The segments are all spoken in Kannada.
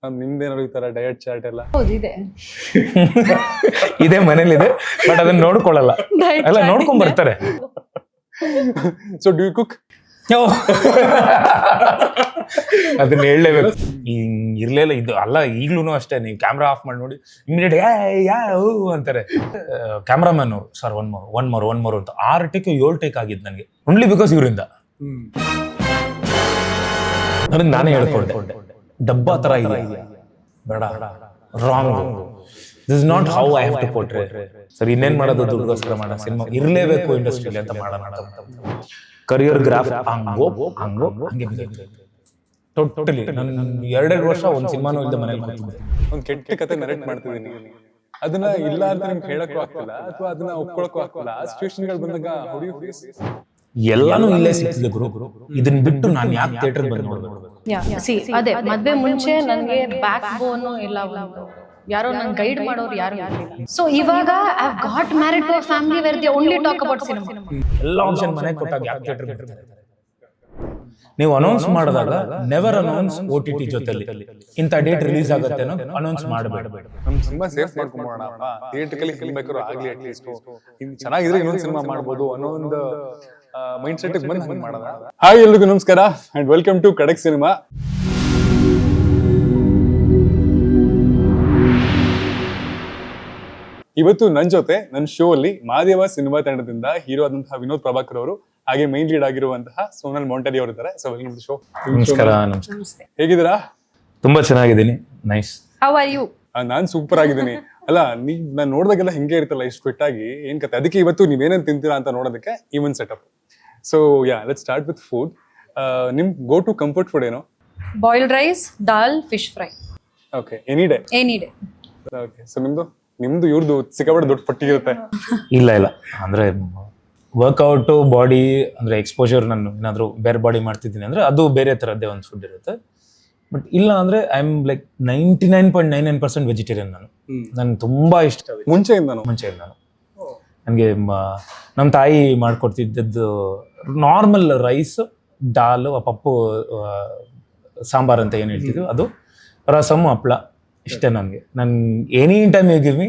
ನಿಮ್ದೇನಾದ್ರು ಈ ತರ ಡಯಟ್ ಚಾರ್ಟ್ ಎಲ್ಲ ಹೌದಿದೆ. ಇದೇ ಮನೇಲಿದೆ, ಬಟ್ ಅದನ್ನ ನೋಡ್ಕೊಳ್ಳಲ್ಲ. ಎಲ್ಲ ನೋಡ್ಕೊಂಡ್ ಬರ್ತಾರೆ. So do you cook? ಅದನ್ನ ಹೇಳಲೇಬೇಕು. ಇರ್ಲಿಲ್ಲ ಇದು ಅಲ್ಲ, ಈಗ್ಲೂ ಅಷ್ಟೇ. ನೀವು ಕ್ಯಾಮ್ರಾ ಆಫ್ ಮಾಡಿ ನೋಡಿ, ಇಮಿಡಿಯೇಟ್ ಅಂತಾರೆ ಕ್ಯಾಮ್ರಾಮನ್ ಅವರು. ಸರ್ ಒನ್ ಮೋರ್ ಅಂತ 6 ಟೇಕ್ 7 ಟೇಕ್ ಆಗಿದ್ದು ನನಗೆ, ಓನ್ಲಿ ಬಿಕಾಸ್ ಇವರಿಂದ. ಅದನ್ನ ನಾನೇ ಹೇಳ್ಕೊಡ್ದೆ, ಡಬ್ಬಾ ತರ ಇದೆ, ಬೇಡ, wrong, this is not how I have to portray. Sir ಇನ್ನೇನ್ ಮಾಡೋದು, ದುಡ್ಡುಗೋಸ್ಕರ ಮಾಡೋ ಸಿನಿಮಾ ಇರ್ಲೇಬೇಕು ಇಂಡಸ್ಟ್ರಿಲಿ ಅಂತ ಮಾಡೋಣ. ಕರಿಯರ್ ಗ್ರಾಫ್ ಹಂಗೆ ಟೋಟಲಿ. ನಾನು 2 ವರ್ಷ ಒಂದು ಸಿನಿಮಾನು ಇಲ್ಲದೆ ಮನೇಲಿ ಕೂತಿದ್ದೆ. ಒಂದ್ ಕೆಟ್ಟ ಕತೆ ನರೇಟ್ ಮಾಡ್ತಿದ್ದೀನಿ, ಅದನ್ನ ಇಲ್ಲ ಅಂತ ನಿಮ್ಗೆ ಹೇಳಕ್ಕೂ ಆಗ್ತಿಲ್ಲ ಅಥವಾ ಅದನ್ನ ಒಪ್ಕೊಳಕ್ಕೂ ಆಗ್ತಿಲ್ಲ. ಆ ಸಿಚುವೇಶನ್ಗಳು ಬಂದಾಗ how do you face it? ಎಲ್ಲಾನು ಇಲ್ಲೇ ಸಿಗ್ತಿದೆ ಗುರು. ಇದನ್ನ ಬಿಟ್ಟು ನಾನು ಯಾಕೆ ಥಿಯೇಟರ್ ಬಂದು ನೋಡ್ಬೇಕು? ಅದೇ ಮದ್ವೆ ಮುಂಚೆ ನನಗೆ ಬ್ಯಾಕ್ ಬೋನ್ ಎಲ್ಲ ಒಂದು ಯಾರೋ ನಂಗೆ ಗೈಡ್ ಮಾಡೋರು ಯಾರು ಇರಲಿಲ್ಲ. ಸೊ ಇವಾಗ I have got married to a family where they only talk about cinema. ಎಲ್ಲ ಆಪ್ಷನ್ ಮನೆಗೆ ಕೊಟ್ಟಾಗ ಯಾಕೆ ಥಿಯೇಟರ್ ಬಿಡ್ತಾರೆ? ನೀವು ಅನೌನ್ಸ್ ಮಾಡಿದಾಗ ನೆವರ್ ಅನೌನ್ಸ್ OTT ಜೊತೆಲಿ ಇಂಥ ಡೇಟ್ ರಿಲೀಸ್ ಆಗುತ್ತೆ ಅನ್ನೋ ಅನೌನ್ಸ್ ಮಾಡಬೇಡ. ನಮ್ ಸಿನಿಮಾ ಸೇಫ್ ಮಾಡ್ಕೊಂಬೋಣ, ಥಿಯೇಟರ್ಕಲಿ ಫಿಲ್ಮ್ ಬೇಕಾದ್ರೂ ಆಗ್ಲಿ, ಅಟ್ಲೀಸ್ಟ್ ಇನ್ ಚೆನ್ನಾಗಿದ್ರೆ ಇನ್ನೊಂದು ಸಿನಿಮಾ ಮಾಡ್ಬೋದು ಅನ್ನೋ ಒಂದು ಮೈಂಡ್ ಸೆಟ್ ಬಂದು ಹಂಗೆ ಮಾಡೋಣ. ಹಾಯ್, ಎಲ್ರಿಗೂ ನಮಸ್ಕಾರ ಅಂಡ್ ವೆಲ್ಕಮ್ ಟು ಖಡಕ್ ಸಿನಿಮಾ. ಇವತ್ತು ನನ್ನ ಜೊತೆ ನನ್ನ ಶೋ ಅಲ್ಲಿ ಮಾದೇವ ಸಿನಿಮಾ ತಂಡದಿಂದ ಹೀರೋ ಆದಂತಹ ವಿನೋದ್ ಪ್ರಭಾಕರ್ ಅವರು, ಹಾಗೆ ಮೈನ್ ಲೀಡ್ ಆಗಿರುವಂತಹ ಸೋನಲ್ ಮೊಂಟರಿ ಅವರು ಇದ್ದಾರೆ. So welcome to show. ನಮಸ್ಕಾರ. ಹೇಗಿದ್ದೀರಾ? ತುಂಬಾ ಚೆನ್ನಾಗಿದ್ದೀನಿ. ನೈಸ್. How are you? ನಾನ್ ಸೂಪರ್ ಆಗಿದ್ದೀನಿ. ಅಲ್ಲ, ನಾನ್ ನೋಡಿದಾಗೆಲ್ಲ ಹಿಂಗೆ ಇರ್ತಲ್ಲ, ಇಷ್ಟು ಫಿಟ್ ಆಗಿ, ಏನ್ ಕತೆ? ಅದಕ್ಕೆ ಇವತ್ತು ನೀವೇನೇನ್ ತಿಂತೀರಾ ಅಂತ ನೋಡೋದಕ್ಕೆ ಈ ಒಂದು setup. So let's start with food. ನಿಮ್ ಗೋ ಟು ಕಂಫರ್ಟ್ ಫುಡ್ ಏನು? Boiled rice, dal, fish fry. Okay, any day? Any day. Okay, so ನಿಮ್ದು ಇವ್ರದ್ದು ಸಿಕ್ಕಾಪಟ್ಟೆ ದೊಡ್ಡ ಪಟ್ಟಿ ಇರುತ್ತೆ. ಇಲ್ಲ ಅಂದ್ರೆ ವರ್ಕೌಟು, ಬಾಡಿ ಅಂದ್ರೆ ಎಕ್ಸ್ಪೋಜರ್, ನಾನು ಏನಾದ್ರು ಬೇರೆ ಬಾಡಿ ಮಾಡ್ತಿದ್ದೀನಿ ಅಂದ್ರೆ ಅದು ಬೇರೆ ಥರದ್ದೇ ಒಂದು ಫುಡ್ ಇರುತ್ತೆ. ಬಟ್ ಇಲ್ಲ ಅಂದ್ರೆ ಐ ಆಮ್ ಲೈಕ್ 99.99% ವೆಜಿಟೇರಿಯನ್. ನಾನು ತುಂಬಾ ಇಷ್ಟ ಮುಂಚೆಯಿಂದ ನನಗೆ ನಮ್ಮ ತಾಯಿ ಮಾಡ್ಕೊಡ್ತಿದ್ದದ್ದು ನಾರ್ಮಲ್ ರೈಸ್, ದಾಲ್, ಪಪ್ಪು, ಸಾಂಬಾರ್ ಅಂತ ಏನು ಹೇಳ್ತಿದ್ವಿ, ಅದು, ರಸಮ್, ಹಪ್ಳ, ಇಷ್ಟೇ ನನಗೆ. ನಾನು any time you give me,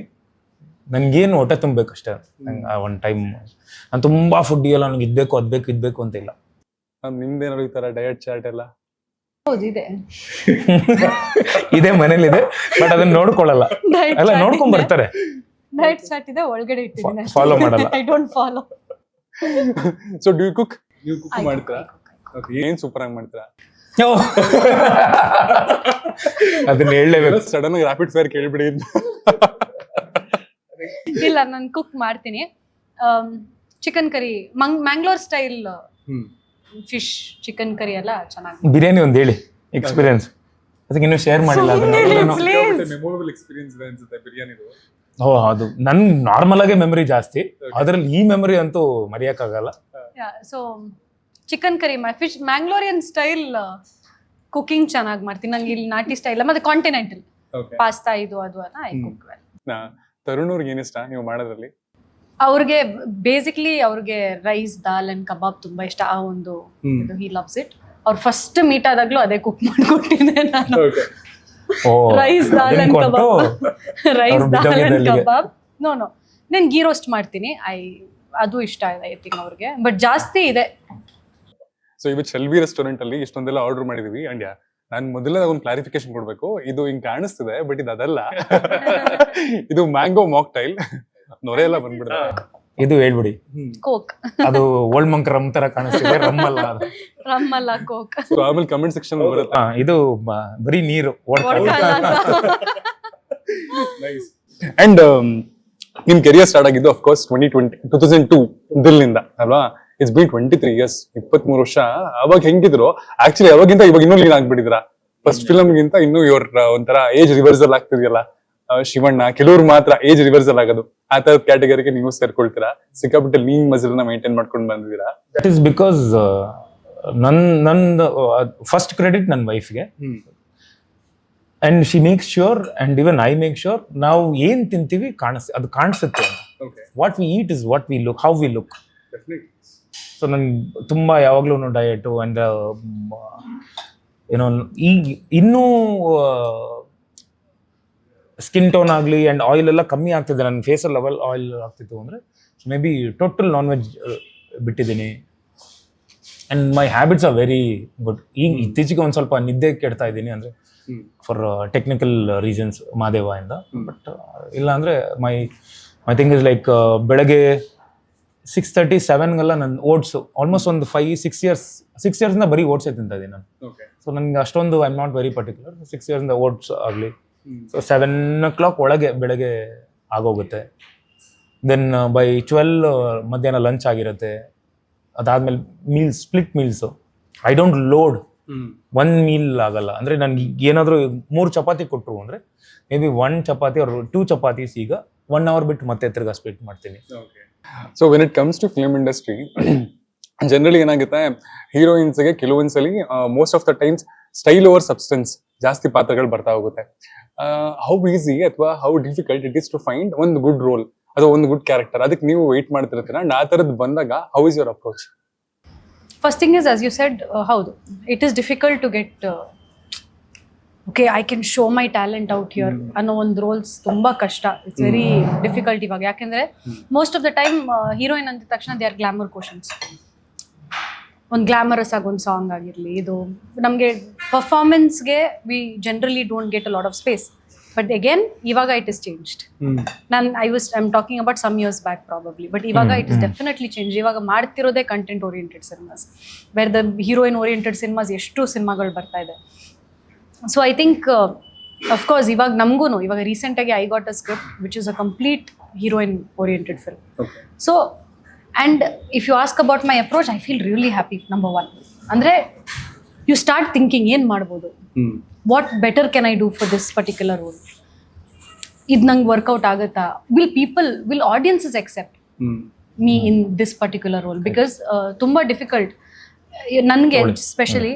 ನನಗೇನು ಹೊಟ್ಟೆ ತುಂಬಬೇಕಷ್ಟೇ. ನಂಗೆ ಆ ಒಂದು ಟೈಮ್ ನಾನು ತುಂಬ ಫುಡ್ ಎಲ್ಲ ನನಗೆ ಇದ್ಬೇಕು ಅಂತ ಇಲ್ಲ. ನಿಮ್ದೇನಾದ್ರು ಈ ತರ ಡಯಟ್ ಚಾರ್ಟ್ ಎಲ್ಲ? ಹೌದಿದೆ. ಇದೇ ಮನೇಲಿದೆ, ಬಟ್ ಅದನ್ನ ನೋಡ್ಕೊಳ್ಳಲ್ಲ. ಎಲ್ಲ ನೋಡ್ಕೊಂಡ್ ಬರ್ತಾರೆ. ಡಯಟ್ ಚಾರ್ಟ್ ಇದೆ, ಒಳಗಡೆ ಇಟ್ಟಿದ್ದೀನಿ, ಫಾಲೋ ಮಾಡಲ್ಲ. I don't follow. So do you cook? ನೀವು ಕುಕ್ ಮಾಡ್ತೀರಾ? ಓಕೆ, ಏನ್ ಸೂಪರ್ ಆಗಿ ಮಾಡ್ತೀರಾ? ಅದನ್ನ ಹೇಳಲೇಬೇಕು. ಸಡನ್ ಆಗಿ ರಾಪಿಡ್ ಫೈರ್ ಕೇಳ್ಬಿಡಿ. ಇಲ್ಲ, ನಾನು ಕುಕ್ ಮಾಡ್ತೀನಿ. Chicken curry, Mangalore style fish chicken curry ಎಲ್ಲ ಚೆನ್ನಾಗಿ. ಬಿರಿಯಾನಿ ಒಂದು ಹೇಳಿ ಎಕ್ಸ್ಪೀರಿಯನ್ಸ್, ಅದಕ್ಕೆ ಇನ್ನೂ ಶೇರ್ ಮಾಡಿಲ್ಲ. ಮೆಮೊರಬಲ್ ಎಕ್ಸ್ಪೀರಿಯನ್ಸ್ ಇದೆ ಅನ್ಸುತ್ತೆ ಬಿರಿಯಾನಿದು. ಅದು ನನ್ ನಾರ್ಮಲ್ ಆಗಿ ಮೆಮರಿ ಜಾಸ್ತಿ, ಅದ್ರಲ್ಲಿ ಈ ಮೆಮರಿ ಅಂತೂ ಮರೆಯಕ್ಕಾಗಲ್ಲ. So chicken curry, fish Mangalorean style cooking ಚೆನ್ನಾಗಿ ಮಾಡ್ತೀನಿ. ನಂಗೆ ಇಲ್ಲಿ ನಾಟಿ ಸ್ಟೈಲ್ ಮತ್ತೆ ಕಾಂಟಿನೆಂಟಲ್ ಪಾಸ್ತಾ ಇದು ಅದು ಐ ಕುಕ್ ವೆಲ್. ತರುಣ್ ಅವ್ರಿಗೆ ಏನಿಷ್ಟ ನೀವು ಮಾಡೋದ್ರಲ್ಲಿ? ಅವ್ರಿಗೆ ಬೇಸಿಕ್ಲಿ ಅವ್ರಿಗೆ ರೈಸ್, ದಾಲ್ ಅಂಡ್ ಕಬಾಬ್ ತುಂಬಾ ಇಷ್ಟ. ಆ ಒಂದು ಹಿ ಲವ್ಸ್ ಇಟ್. ಅವ್ರು ಫಸ್ಟ್ ಮೀಟ್ ಆದಾಗ್ಲೂ ಅದೇ ಕುಕ್ ಮಾಡ್ಕೊಟ್ಟಿದ್ದೆ ನಾನು. Rice, dal and kebab, rice, dal and kebab. No ನಾನು ಗೀ ರೋಸ್ಟ್ ಮಾಡ್ತೀನಿ. ಅದು ಇಷ್ಟ ಇದೆ ಐ ಥಿಂಕ್ ಅವ್ರಿಗೆ. ಬಟ್ ಜಾಸ್ತಿ ಇದೆ. ಸೊ ಇವತ್ತು ಶೆಲ್ವಿ ರೆಸ್ಟೋರೆಂಟ್ ಅಲ್ಲಿ ಇಷ್ಟೊಂದೆಲ್ಲ ಆರ್ಡರ್ ಮಾಡಿದೀವಿ. ಅಂಡ್ ನಾನು ಮೊದಲೇ ಒಂದು ಕ್ಲಾರಿಫಿಕೇಶನ್ ಕೊಡ್ಬೇಕು. ಇದು ಹಿಂಗ್ ಕಾಣಿಸ್ತಿದೆ, ಬಟ್ ಇದು ಅದಲ್ಲ. ಇದು ಮ್ಯಾಂಗೋ ಮಾಕ್ಟೈಲ್. ನೊರೆ ಎಲ್ಲ ಬಂದ್ಬಿಡುತ್ತೆ. ಇದು ಹೇಳ್ಬಿಡಿ, ಕೋಕ್. ಅದು ಓಲ್ಡ್ ಮಂಕ್ ರಮ್ ತರ ಕಾಣಿಸ್ತಿದೆ, ರಮ್ ಅಲ್ಲ ಕೋಕ್. ಸೊ ಆಮೇಲೆ ಕಮೆಂಟ್ ಸೆಕ್ಷನ್ ಬರುತ್ತೆ, ಇದು ಬರೀ ನೀರು. ಅಂಡ್ ನಿಮ್ ಕೆರಿಯರ್ ಸ್ಟಾರ್ಟ್ ಆಗಿದ್ದು ಆಫ್ ಕೋರ್ಸ್ 2002 ದಿಲ್ನಿಂದ ಅಲ್ವಾ? ಇಟ್ಸ್ ಬೀನ್ 23 years, 23 ವರ್ಷ. ಅವಾಗ ಹೆಂಗಿದ್ರು ಆಕ್ಚುಲಿ ಅವಾಗಿಂತ ಇವಾಗ ಇನ್ನೂ ಲೀನ್ ಆಗ್ಬಿಟ್ಟಿದ್ರ. ಫಸ್ಟ್ ಫಿಲಮ್ ಗಿಂತ ಇನ್ನೂ ಇವ್ರ ಒಂಥರ ಏಜ್ ರಿವರ್ಸಲ್ ಆಗ್ತಿದೆಯಲ್ಲ. ಶಿವಣ್ಣ ಕೆಲವ್ರು ಮಾತ್ರ ಏಜ್ ರಿವರ್ಸಲ್ ಆಗೋದು, ಆ ತರದ ಕ್ಯಾಟಗರಿಗೆ ನೀವು ಸೇರ್ಕೊಳ್ತೀರಾ. ಸಿಕ್ಕಾಪಟ್ಟೆ ಲೀನ್ ಮಸಲ್ ನ ಮೇಂಟೈನ್ ಮಾಡ್ಕೊಂಡು ಬಂದಿದ್ದೀರಾ. ದಟ್ ಇಸ್ ಬಿಕಾಸ್ ನನ್ ಫಸ್ಟ್ ಕ್ರೆಡಿಟ್ ನನ್ನ ವೈಫ್ಗೆ. And she makes sure and even I make sure ನಾವು ಏನ್ ತಿಂತೀವಿ ಅದು ಕಾಣಿಸುತ್ತೆ ಅಂತ. What we eat is what we look, how we look. So ನನ್ಗೆ ತುಂಬ ಯಾವಾಗ್ಲೂ ಡಯಟು ಅಂಡ್ ಏನೋ ಈಗ ಇನ್ನೂ ಸ್ಕಿನ್ ಟೋನ್ ಆಗಲಿ ಆ್ಯಂಡ್ ಆಯಿಲ್ ಎಲ್ಲ ಕಮ್ಮಿ ಆಗ್ತಿದೆ, ನನ್ನ ಫೇಸಲ್ಲಿ ಲೆವೆಲ್ ಆಯಿಲ್ ಆಗ್ತಿತ್ತು ಅಂದರೆ maybe total non veg ಬಿಟ್ಟಿದ್ದೀನಿ. And my habits are very good. ಈಗ ಇತ್ತೀಚೆಗೆ ಒಂದು ಸ್ವಲ್ಪ ನಿದ್ದೆ ಕೆಡ್ತಾ ಇದ್ದೀನಿ, ಅಂದರೆ ಫಾರ್ ಟೆಕ್ನಿಕಲ್ ರೀಸನ್ಸ್ ಮಾದೇವ ಇಂದ. ಬಟ್ ಇಲ್ಲ ಅಂದರೆ ಮೈ ಥಿಂಗ್ ಇಸ್ ಲೈಕ್ ಬೆಳಗ್ಗೆ 6:30, 7ಗೆಲ್ಲ ನಾನು ಓಟ್ಸು ಆಲ್ಮೋಸ್ಟ್ ಒಂದು 5-6 ಇಯರ್ಸಿಂದ ಬರೀ ಓಟ್ಸೇ ತಿಂತಾ ಇದ್ದೀನಿ ನಾನು. ಸೊ ನನಗೆ ಅಷ್ಟೊಂದು I am not very particular. 6 ಇಯರ್ಸಿಂದ ಓಟ್ಸ್ ಆಗಲಿ, ಸೊ 7 o'clock ಒಳಗೆ ಬೆಳಗ್ಗೆ ಆಗೋಗುತ್ತೆ. ದೆನ್ ಬೈ 12 ಮಧ್ಯಾಹ್ನ ಲಂಚ್ ಆಗಿರುತ್ತೆ. ಅದಾದ್ಮೇಲೆ split meals. I don't load 1 meal ಆಗಲ್ಲ. ಅಂದರೆ ನನಗೆ ಏನಾದರೂ 3 ಚಪಾತಿ ಕೊಟ್ಟರು ಅಂದರೆ maybe 1 chapati or 2 chapatis ಈಗ 1 hour ಬಿಟ್ಟು ಮತ್ತೆ ತಿರ್ಗಾ ಸ್ಪ್ಲಿಟ್ ಮಾಡ್ತೀನಿ. So when it comes to film industry, generally ಏನಾಗುತ್ತೆ, ಹೀರೋಯಿನ್ಸ್ಗೆ ಕೆಲವೊಂದ್ಸಲಿ most of the times style over substance ಜಾಸ್ತಿ ಪಾತ್ರಗಳು ಬರ್ತಾ ಹೋಗುತ್ತೆ. ಹೌ ಈಸಿ ಅಥವಾ how difficult it is to find ಒಂದು ಗುಡ್ ರೋಲ್ ಅಥವಾ ಒಂದು ಗುಡ್ ಕ್ಯಾರೆಕ್ಟರ್? ಅದಕ್ಕೆ ನೀವು ವೆಯ್ಟ್ ಮಾಡ್ತಿರ್ತೀರ, ಅಂಡ್ ಆ ಥರದ್ದು ಬಂದಾಗ how is your approach? First thing is, as you said, howdu, it is difficult to get okay, I can show my talent out here ಅನ್ನೋ ಒಂದು ರೋಲ್ಸ್ ತುಂಬಾ ಕಷ್ಟ. ಇಟ್ಸ್ ವೆರಿ ಡಿಫಿಕಲ್ಟ್ ಇವಾಗ. ಯಾಕೆಂದ್ರೆ most of the time heroine ಅಂದ ತಕ್ಷಣ ದೇ ಆರ್ ಗ್ಲಾಮರ್ ಕ್ವಶನ್ಸ್. ಒಂದು ಗ್ಲಾಮರಸ್ ಆಗಿ ಒಂದು ಸಾಂಗ್ ಆಗಿರಲಿ, ಇದು ನಮಗೆ ಪರ್ಫಾರ್ಮೆನ್ಸ್ಗೆ we generally don't get a lot of space. But again ಇವಾಗ it is changed. I am talking about some years back probably, but ಇವಾಗ ಇಟ್ ಇಸ್ ಡೆಫಿನೆಟ್ಲಿ ಚೇಂಜ್. ಇವಾಗ ಮಾಡ್ತಿರೋದೇ content oriented cinemas, where the heroine oriented cinemas ಎಷ್ಟು ಸಿನಿಮಾಗಳು ಬರ್ತಾ ಇದೆ. ಸೊ ಐ ಥಿಂಕ್ ಅಫ್ಕೋರ್ಸ್ ಇವಾಗ ನಮಗೂ ಇವಾಗ ರೀಸೆಂಟಾಗಿ I got a script which is a complete heroine oriented film. So and if you ask about my approach, I feel really happy. Number 1 ಅಂದರೆ ಯು ಸ್ಟಾರ್ಟ್ ಥಿಂಕಿಂಗ್ ಏನು ಮಾಡ್ಬೋದು, what better can I do for this particular role, ಇದು ನಂಗೆ ವರ್ಕೌಟ್ ಆಗುತ್ತಾ, will audiences accept me in this particular role. Because ತುಂಬ ಡಿಫಿಕಲ್ಟ್ ನನಗೆ specially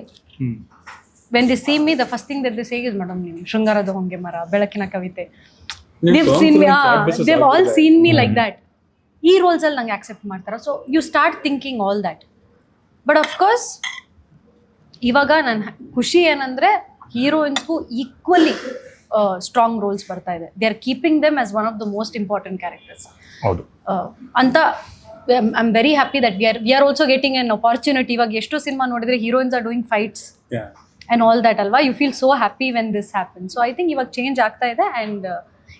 when they see me, the first thing that they say is, madam, ನೀವು ಶೃಂಗಾರದ ಹೊಂಗೆ ಮರ, ಬೆಳಕಿನ ಕವಿತೆ, they've all seen me like that. ಈ ರೋಲ್ಸ್ ಅಲ್ಲಿ ನಂಗೆ ಆಕ್ಸೆಪ್ಟ್ ಮಾಡ್ತಾರ. So you start thinking all that. But of course ಇವಾಗ ನನ್ನ ಖುಷಿ ಏನಂದ್ರೆ ಹೀರೋಯಿನ್ಸ್ಗೂ ಈಕ್ವಲಿ ಸ್ಟ್ರಾಂಗ್ ರೋಲ್ಸ್ ಬರ್ತಾ ಇದೆ. They are keeping them as one of the most important characters ಅಂತ. I am very happy that we are also getting an opportunity. ಇವಾಗ ಎಷ್ಟು ಸಿನಿಮಾ ನೋಡಿದ್ರೆ heroines are doing fights and all that alva. You feel so happy when this happens. So I think iವಾಗ change ಆಗ್ತಾ ಇದೆ, and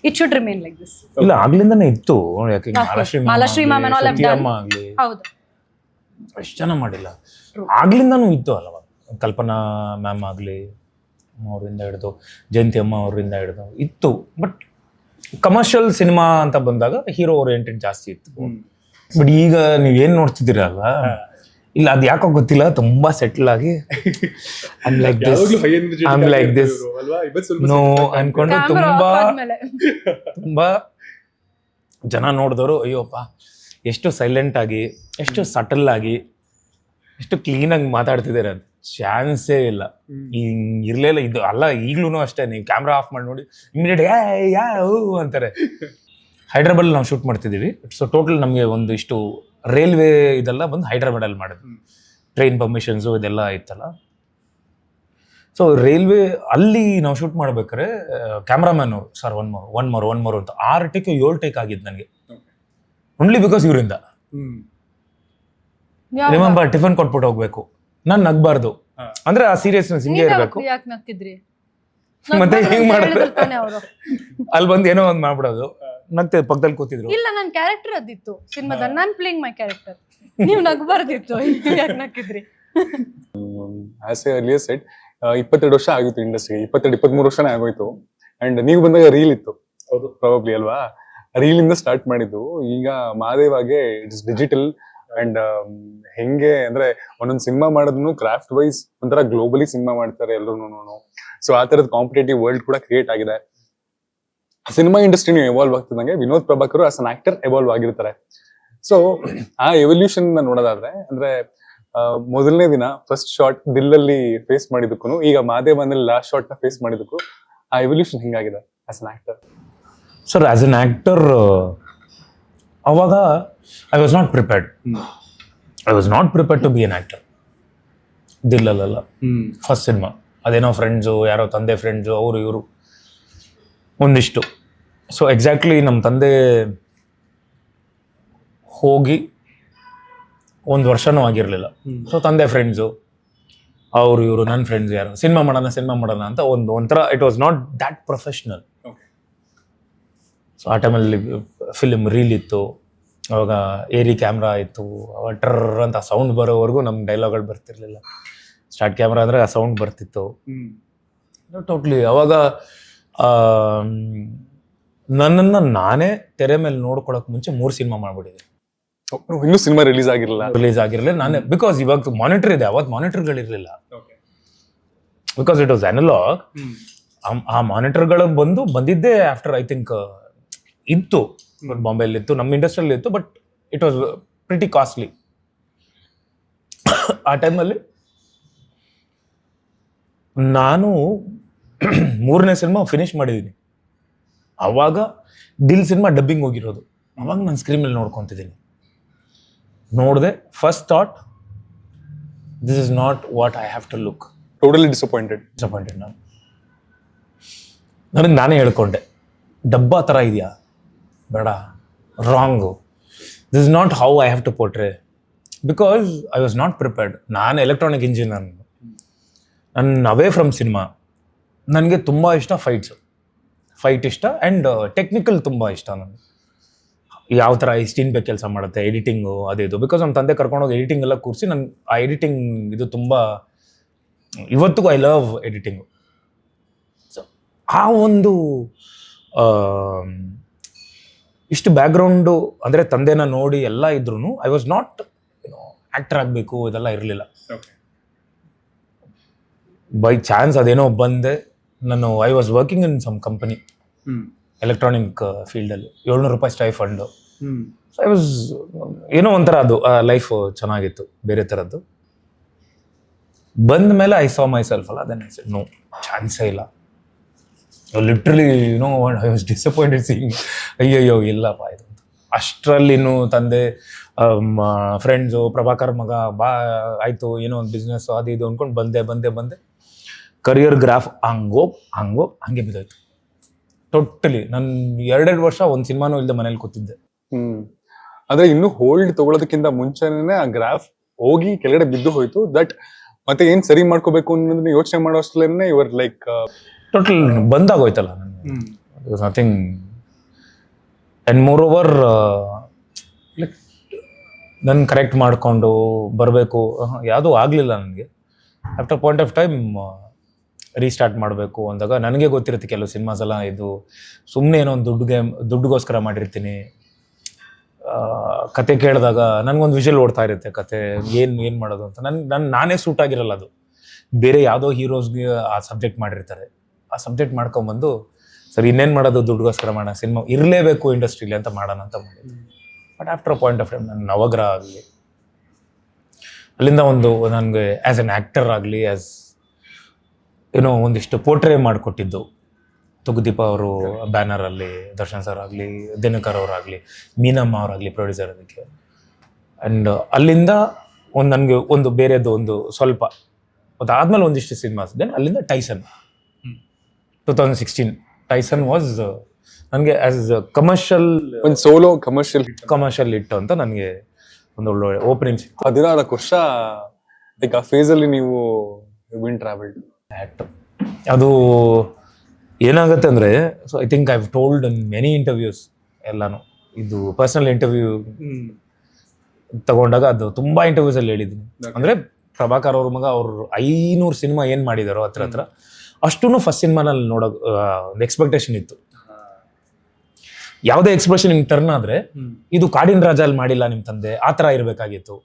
it should remain like this. ಇಲ್ಲ ಆಗ್ಲಿಂದಾನೇ ಇತ್ತು. ಯಾಕೆ Malashri ma'am and all have done. ಹೌದು, ಎಷ್ಟು ಜನ ಮಾಡಿಲ್ಲ, ಆಗ್ಲಿಂದಾನು ಇತ್ತು ಅಲ್ವಾ. ಕಲ್ಪನಾ ಮ್ಯಾಮ್ ಆಗಲಿ, ಅವರಿಂದ ಹಿಡಿದು ಜಯಂತಿ ಅಮ್ಮ ಅವರಿಂದ ಹಿಡಿದು ಇತ್ತು. ಬಟ್ ಕಮರ್ಷಿಯಲ್ ಸಿನಿಮಾ ಅಂತ ಬಂದಾಗ ಹೀರೋ ಓರಿಯೆಂಟೆಡ್ ಜಾಸ್ತಿ ಇತ್ತು. ಬಟ್ ಈಗ ನೀವೇನು ನೋಡ್ತಿದ್ದೀರಲ್ಲ, ಇಲ್ಲ ಅದು ಯಾಕೋ ಗೊತ್ತಿಲ್ಲ, ತುಂಬಾ ಸೆಟಲ್ ಆಗಿ ನೋ ಅನ್ಕೊಂಡು ತುಂಬಾ ಜನ ನೋಡಿದವರು ಅಯ್ಯೋಪ್ಪ ಎಷ್ಟು ಸೈಲೆಂಟ್ ಆಗಿ, ಎಷ್ಟು ಸಟಲ್ ಆಗಿ, ಎಷ್ಟು ಕ್ಲೀನ್ ಆಗಿ ಮಾತಾಡ್ತಿದ್ದಾರೆ. ಅದು ಚಾನ್ಸೇ ಇಲ್ಲ. ಇರ್ಲಿಲ್ಲ ಇದು ಅಲ್ಲ. ಈಗ್ಲೂ ಅಷ್ಟೇ, ನೀವು ಕ್ಯಾಮ್ರಾ ಆಫ್ ಮಾಡಿ ನೋಡಿ, ಇಮಿಡಿಯೇಟ್ ಯಾ ಅಂತಾರೆ. ಹೈದ್ರಾಬಾದ್ ನಾವು ಶೂಟ್ ಮಾಡ್ತಿದ್ದೀವಿ. ಸೊ ಟೋಟಲ್ ನಮಗೆ ಒಂದು ಇಷ್ಟು ರೈಲ್ವೆ ಇದೆಲ್ಲ ಬಂದು ಹೈದ್ರಾಬಾದಲ್ಲಿ ಮಾಡಿದ್ವಿ. ಟ್ರೈನ್ ಪರ್ಮಿಷನ್ಸು ಇದೆಲ್ಲ ಇತ್ತಲ್ಲ. ಸೊ ರೈಲ್ವೆ ಅಲ್ಲಿ ನಾವು ಶೂಟ್ ಮಾಡ್ಬೇಕಾದ್ರೆ ಕ್ಯಾಮ್ರಾಮ್ಯಾನ್ ಅವರು ಸರ್ ಒನ್ ಮೋರ್ ಅಂತ 6 ಟೇಕ್ 7 ಟೇಕ್ ಆಗಿದ್ದು ನನಗೆ, ಓನ್ಲಿ ಬಿಕಾಸ್ ಇವರಿಂದ. ರಿಮೆಂಬರ್ ಟಿಫನ್ ಕೊಟ್ಬಿಟ್ಟು ಹೋಗ್ಬೇಕು, ನಾನು ನಗ್ಬಾರ್ದು ಅಂದ್ರೆ ಆ ಸೀರಿಯಸ್ನೆಸ್ ಹಿಂಗೆ ಇರಬೇಕು. ಮತ್ತೆ ಹಿಂಗ್ ಮಾಡಿದ್ರೆ ಅಲ್ಲಿ ಬಂದು ಏನೋ ಒಂದು ಮಾಡ್ಬಿಡೋದು. ಮತ್ತೆ ಪಕ್ಕದಲ್ಲಿ ಕೂತಿದ್ರು. ಇಲ್ಲ, ನನ್ನ ಕ್ಯಾರೆಕ್ಟರ್ ಅದಿತ್ತು ಸಿನಿಮಾದಲ್ಲಿ, ನಾನು ಪ್ಲೇಯಿಂಗ್ ಮೈ ಕ್ಯಾರೆಕ್ಟರ್. ನೀವು ನಗಬಾರ್ದಿತ್ತು, ಯಾಕೆ ನಕ್ಕಿದ್ರಿ? ಆಸ್ ಎ ಅರ್ಲಿಯರ್ ಸೆಡ್ 22 ವರ್ಷ ಆಗಿತ್ತು ಇಂಡಸ್ಟ್ರಿಗೆ, 22-23 ವರ್ಷನೇ ಆಗೋಯ್ತು. ಅಂಡ್ ನೀವು ಬಂದಾಗ ರೀಲ್ ಇತ್ತು ಪ್ರಾಬಬ್ಲಿ ಅಲ್ವಾ? ರೀಲ್ ಇಂದ ಸ್ಟಾರ್ಟ್ ಮಾಡಿದ್ದು. ಈಗ ಮಾದೇವಾಗೆ ಇಟ್ಸ್ ಡಿಜಿಟಲ್. ಅಂಡ್ ಹೆಂಗೆ ಅಂದ್ರೆ ಒಂದೊಂದು ಸಿನಿಮಾ ಮಾಡೋದನ್ನು ಕ್ರಾಫ್ಟ್ ವೈಸ್ ಒಂಥರ ಗ್ಲೋಬಲಿ ಸಿನಿಮಾ ಮಾಡ್ತಾರೆ ಎಲ್ಲರೂ. ಸೊ ಆ ತರದ ಕಾಂಪಿಟೇಟಿವ್ ವರ್ಲ್ಡ್ ಕೂಡ ಕ್ರಿಯೇಟ್ ಆಗಿದೆ. ಸಿನಿಮಾ ಇಂಡಸ್ಟ್ರಿನೂ ಎವಾಲ್ವ್ ಆಗ್ತಿದ್ದಂಗೆ Vinod Prabhakar as an actor evolve ಆಗಿರ್ತಾರೆ. ಸೊ ಆ ಎವಲ್ಯೂಷನ್ ನೋಡೋದಾದ್ರೆ, ಅಂದ್ರೆ ಮೊದಲನೇ ದಿನ ಫಸ್ಟ್ ಶಾಟ್ ದಿಲ್ಲಲ್ಲಿ ಫೇಸ್ ಮಾಡಿದಕ್ಕೂ ಈಗ ಮಾದೇವನಲ್ಲಿ ಲಾಸ್ಟ್ ಶಾಟ್ ನ ಫೇಸ್ ಮಾಡಿದಕ್ಕೂ ಆ ಎವಲ್ಯೂಷನ್ ಹಿಂಗಾಗಿದೆ as an actor? Sir as an actor ಅವಾಗ I was not prepared. To be an actor. ದಿಲ್ಲಲ್ಲ ಫಸ್ಟ್ ಸಿನಿಮಾ, ಅದೇನೋ ಫ್ರೆಂಡ್ಸು, ಯಾರೋ ತಂದೆ ಫ್ರೆಂಡ್ಸು, ಅವರು ಇವರು. ಒಂದಿಷ್ಟು. ಸೊ ಎಕ್ಸಾಕ್ಟ್ಲಿ ನಮ್ಮ ತಂದೆ ಹೋಗಿ 1 ವರ್ಷನೂ ಆಗಿರಲಿಲ್ಲ. ಸೊ ತಂದೆ ಫ್ರೆಂಡ್ಸು ಅವರು ಇವರು ನನ್ನ ಫ್ರೆಂಡ್ಸ್ ಯಾರು ಸಿನಿಮಾ ಮಾಡೋಣ ಅಂತ ಒಂಥರ it was not that professional. So ಆ ಟೈಮಲ್ಲಿ ಫಿಲ್ಮ್ ರೀಲ್ ಇತ್ತು, ಅವಾಗ ಏರಿ ಕ್ಯಾಮ್ರಾ ಇತ್ತು, ಅವಾಗ ಟ್ರರ್ ಅಂತ ಸೌಂಡ್ ಬರೋವರೆಗೂ ನಮ್ಗೆ ಡೈಲಾಗ್ಗಳು ಬರ್ತಿರ್ಲಿಲ್ಲ. ಸ್ಟಾರ್ಟ್ ಕ್ಯಾಮ್ರಾ ಅಂದರೆ ಆ ಸೌಂಡ್ ಬರ್ತಿತ್ತು ಟೋಟ್ಲಿ. ಅವಾಗ ನನ್ನನ್ನು ನಾನೇ ತೆರೆ ಮೇಲೆ ನೋಡ್ಕೊಳಕ್ ಮುಂಚೆ 3 ಸಿನಿಮಾ ಮಾಡ್ಬಿಟ್ಟಿದ್ದೆ. ಇನ್ನೂ ಸಿನಿಮಾ ರಿಲೀಸ್ ಆಗಿರಲಿಲ್ಲ ನಾನೇ, ಬಿಕಾಸ್ ಇವಾಗ ಮಾನಿಟರ್ ಇದೆ, ಅವತ್ತು ಮಾನಿಟರ್ಗಳಿರಲಿಲ್ಲ. Because it was analog. ಆ ಮಾನಿಟರ್ಗಳು ಬಂದಿದ್ದೇ ಆಫ್ಟರ್ ಐ ಥಿಂಕ್ ಇತ್ತು, ಬಾಂಬೆಯಲ್ಲಿ ಇತ್ತು, ನಮ್ಮ ಇಂಡಸ್ಟ್ರಿಯಲ್ಲಿ ಇತ್ತು, but it was pretty costly. ಆ ಟೈಮಲ್ಲಿ ನಾನು 3ನೇ ಸಿನಿಮಾ ಫಿನಿಶ್ ಮಾಡಿದ್ದೀನಿ. ಅವಾಗ ದಿಲ್ ಸಿನಿಮಾ ಡಬ್ಬಿಂಗ್ ಹೋಗಿರೋದು. ಅವಾಗ ನಾನು ಸ್ಕ್ರೀನ್ ಮೇಲೆ ನೋಡ್ಕೊತಿದ್ದೀನಿ. ನೋಡಿದೆ, first thought, this is not what I have to look. Totally disappointed ನನಗೆ ನಾನೇ ಹೇಳ್ಕೊಂಡೆ, ಡಬ್ಬಾ ಥರ ಇದೆಯಾ, ಬೇಡ, wrong, this is not how I have to portray. Because I was not prepared. ನಾನು ಎಲೆಕ್ಟ್ರಾನಿಕ್ ಇಂಜಿನಿಯರ್, ನನ್ನ ಅವೇ ಫ್ರಮ್ ಸಿನಿಮಾ. ನನಗೆ ತುಂಬ ಇಷ್ಟ ಫೈಟ್ ಇಷ್ಟ, ಆ್ಯಂಡ್ ಟೆಕ್ನಿಕಲ್ ತುಂಬ ಇಷ್ಟ. ನನಗೆ ಯಾವ ಥರ ಸ್ಟೀನ್ ಬೇಕ್ ಕೆಲಸ ಮಾಡುತ್ತೆ, ಎಡಿಟಿಂಗು ಅದು. ಬಿಕಾಸ್ ನಮ್ಮ ತಂದೆ ಕರ್ಕೊಂಡೋಗಿ ಎಡಿಟಿಂಗ್ ಎಲ್ಲ ಕೂರಿಸಿ ನನ್ನ ಆ ಎಡಿಟಿಂಗ್ ಇದು ತುಂಬ, ಇವತ್ತಿಗೂ ಐ ಲವ್ ಎಡಿಟಿಂಗು. ಸೊ ಆ ಒಂದು ಇಷ್ಟು ಬ್ಯಾಕ್ಗ್ರೌಂಡು ಅಂದರೆ ತಂದೆನ ನೋಡಿ ಎಲ್ಲ ಇದ್ರೂ ಐ ವಾಸ್ ನಾಟ್ ಆ್ಯಕ್ಟರ್ ಆಗಬೇಕು ಇದೆಲ್ಲ ಇರಲಿಲ್ಲ. ಬೈ ಚಾನ್ಸ್ ಅದೇನೋ ಬಂದೆ. I was working in some company, electronic ಫೀಲ್ಡಲ್ಲಿ, 700 ರೂಪಾಯಿ ಸ್ಟೈಫಂಡು. ಸೊ ಐ ವಾಸ್ ಏನೋ ಒಂಥರ ಅದು ಲೈಫ್ ಚೆನ್ನಾಗಿತ್ತು, ಬೇರೆ ಥರದ್ದು. ಬಂದ ಮೇಲೆ ಐ ಸಾ ಮೈ ಸೆಲ್ಫ್ ಅಲ್ಲ, ದೆನ್ ಐ ಸೆಡ್ ನೋ, ಚಾನ್ಸೇ ಇಲ್ಲ. Literally I was disappointed seeing, ಅಯ್ಯಯ್ಯೋ ಇಲ್ಲಪ್ಪ ಇದು. ಅಷ್ಟರಲ್ಲಿನೂ ತಂದೆ ಫ್ರೆಂಡ್ಸು, ಪ್ರಭಾಕರ್ ಮಗ ಆಯಿತು, ಏನೋ ಒಂದು ಬಿಸ್ನೆಸ್ಸು ಅದು ಇದು ಅಂದ್ಕೊಂಡು ಬಂದೆ. ಕರಿಯರ್ ಗ್ರಾಫ್ ಹಂಗೆ ಬಿದ್ದೋಯ್ತು ಟೋಟಲಿ. ನಾನು 2 ವರ್ಷ ಒಂದು ಸಿನಿಮಾನೂ ಇಲ್ಲದೆ ಮನೇಲಿ ಕೂತಿದ್ದೆ. ಆದ್ರೆ ಇನ್ನು ಹೋಲ್ಡ್ ತಗೊಳ್ಳೋದಕ್ಕಿಂತ ಮುಂಚೆನೇ ಆ ಗ್ರಾಫ್ ಹೋಗಿ ಕೆಳಗಡೆ ಬಿದ್ದು ಹೋಯ್ತು. ದಟ್ ಮತ್ತೆ ಏನ್ ಸರಿ ಮಾಡ್ಕೋಬೇಕು ಅನ್ನೋದನ್ನ ಯೋಚನೆ ಮಾಡೋ ಅಷ್ಟಲೇನೆ ಯುವರ್ ಲೈಕ್ ಟೋಟಲ್ ಬಂದಾಗೋಯ್ತಲ್ಲ ನನಗೆ. Nothing. And more over like ನನ್ನ ಕರೆಕ್ಟ್ ಮಾಡಿಕೊಂಡು ಬರಬೇಕು, ಯಾವುದೂ ಆಗಲಿಲ್ಲ ನನಗೆ. After point of time restart ಮಾಡಬೇಕು ಅಂದಾಗ ನನಗೆ ಗೊತ್ತಿರುತ್ತೆ ಕೆಲವು ಸಿನಿಮಾಸ್ ಎಲ್ಲ ಇದು ಸುಮ್ಮನೆ ಏನೋ ಒಂದು ದುಡ್ಡುಗೋಸ್ಕರ ಮಾಡಿರ್ತೀನಿ. ಕತೆ ಕೇಳಿದಾಗ ನನಗೊಂದು ವಿಷಲ್ ಓಡ್ತಾ ಇರುತ್ತೆ, ಕತೆ ಏನು ಮಾಡೋದು ಅಂತ. ನಾನೇ ಸೂಟ್ ಆಗಿರಲ್ಲ ಅದು. ಬೇರೆ ಯಾವುದೋ ಹೀರೋಸ್ಗೆ ಆ ಸಬ್ಜೆಕ್ಟ್ ಮಾಡಿರ್ತಾರೆ, ಆ ಸಬ್ಜೆಕ್ಟ್ ಮಾಡ್ಕೊಂಬಂದು ಸರ್ ಇನ್ನೇನು ಮಾಡೋದು, ದುಡ್ಡುಗೋಸ್ಕರ ಮಾಡೋಣ, ಸಿನಿಮಾ ಇರಲೇಬೇಕು ಇಂಡಸ್ಟ್ರಿಲಿ ಅಂತ ಮಾಡೋಣ ಅಂತ ಮಾಡಿದ್ದೆ. But after point of time ನನ್ನ ನವಗ್ರಹ ಆಗಲಿ, ಅಲ್ಲಿಂದ ಒಂದು ನನಗೆ ಆ್ಯಸ್ ಎನ್ ಆ್ಯಕ್ಟರ್ ಆಗಲಿ, ಆ್ಯಸ್ ಏನೋ ಒಂದಿಷ್ಟು ಪೋರ್ಟ್ರೇ ಮಾಡಿಕೊಟ್ಟಿದ್ದು. ತುಗುದೀಪ ಅವರು ಬ್ಯಾನರಲ್ಲಿ, ದರ್ಶನ್ ಸರ್ ಆಗಲಿ, ದಿನಕರ್ ಅವರಾಗಲಿ, ಮೀನಮ್ಮ ಅವರಾಗಲಿ ಪ್ರೊಡ್ಯೂಸರ್ ಅದಕ್ಕೆ. ಆ್ಯಂಡ್ ಅಲ್ಲಿಂದ ನನಗೆ ಒಂದು ಬೇರೆದು ಒಂದು ಸ್ವಲ್ಪ ಅದಾದಮೇಲೆ ಒಂದಿಷ್ಟು ಸಿನಿಮಾಸ್. ದೆನ್ ಅಲ್ಲಿಂದ ಟೈಸನ್ 2016 ಟೈಸನ್ ವಾಸ್ ನನಗೆ ಆ್ಯಸ್ ಕಮರ್ಷಿಯಲ್, ಒಂದು ಸೋಲೋ ಕಮರ್ಷಿಯಲ್ ಹಿಟ್ ಅಂತ ನನಗೆ ಒಂದು ಒಳ್ಳೆ ಓಪನಿಂಗ್ ಸಿಕ್ತು. 14 ವರ್ಷ ಲೈಕ್ ಆ ಫೇಸಲ್ಲಿ ನೀವು ವಿನ್ ಟ್ರಾವೆಲ್ಡ್. ಅದು ಏನಾಗುತ್ತೆ ಅಂದರೆ, so I think I have told in many interviews ಎಲ್ಲಾನು. ಇದು ಪರ್ಸನಲ್ ಇಂಟರ್ವ್ಯೂ ತಗೊಂಡಾಗ ಅದು ತುಂಬ ಇಂಟರ್ವ್ಯೂಸಲ್ಲಿ ಹೇಳಿದ್ದೀನಿ. ಅಂದರೆ ಪ್ರಭಾಕರ್ ಅವ್ರ ಮಗ ಅವ್ರು 500 ಸಿನಿಮಾ ಏನು ಮಾಡಿದಾರೋ ಹತ್ರ ಅಷ್ಟೂ ಫಸ್ಟ್ ಸಿನಿಮಾನಲ್ಲಿ ನೋಡೋ ಒಂದು ಎಕ್ಸ್ಪೆಕ್ಟೇಷನ್ ಇತ್ತು. ಯಾವುದೇ ಎಕ್ಸ್ಪ್ರೆಷನ್ ಹಿಂಗೆ ಟರ್ನ್ ಆದರೆ ಇದು ಕಾಡಿನ ರಾಜ ಅಲ್ಲಿ ಮಾಡಿಲ್ಲ ನಿಮ್ಮ ತಂದೆ, ಆ ಥರ ಇರಬೇಕಾಗಿತ್ತು.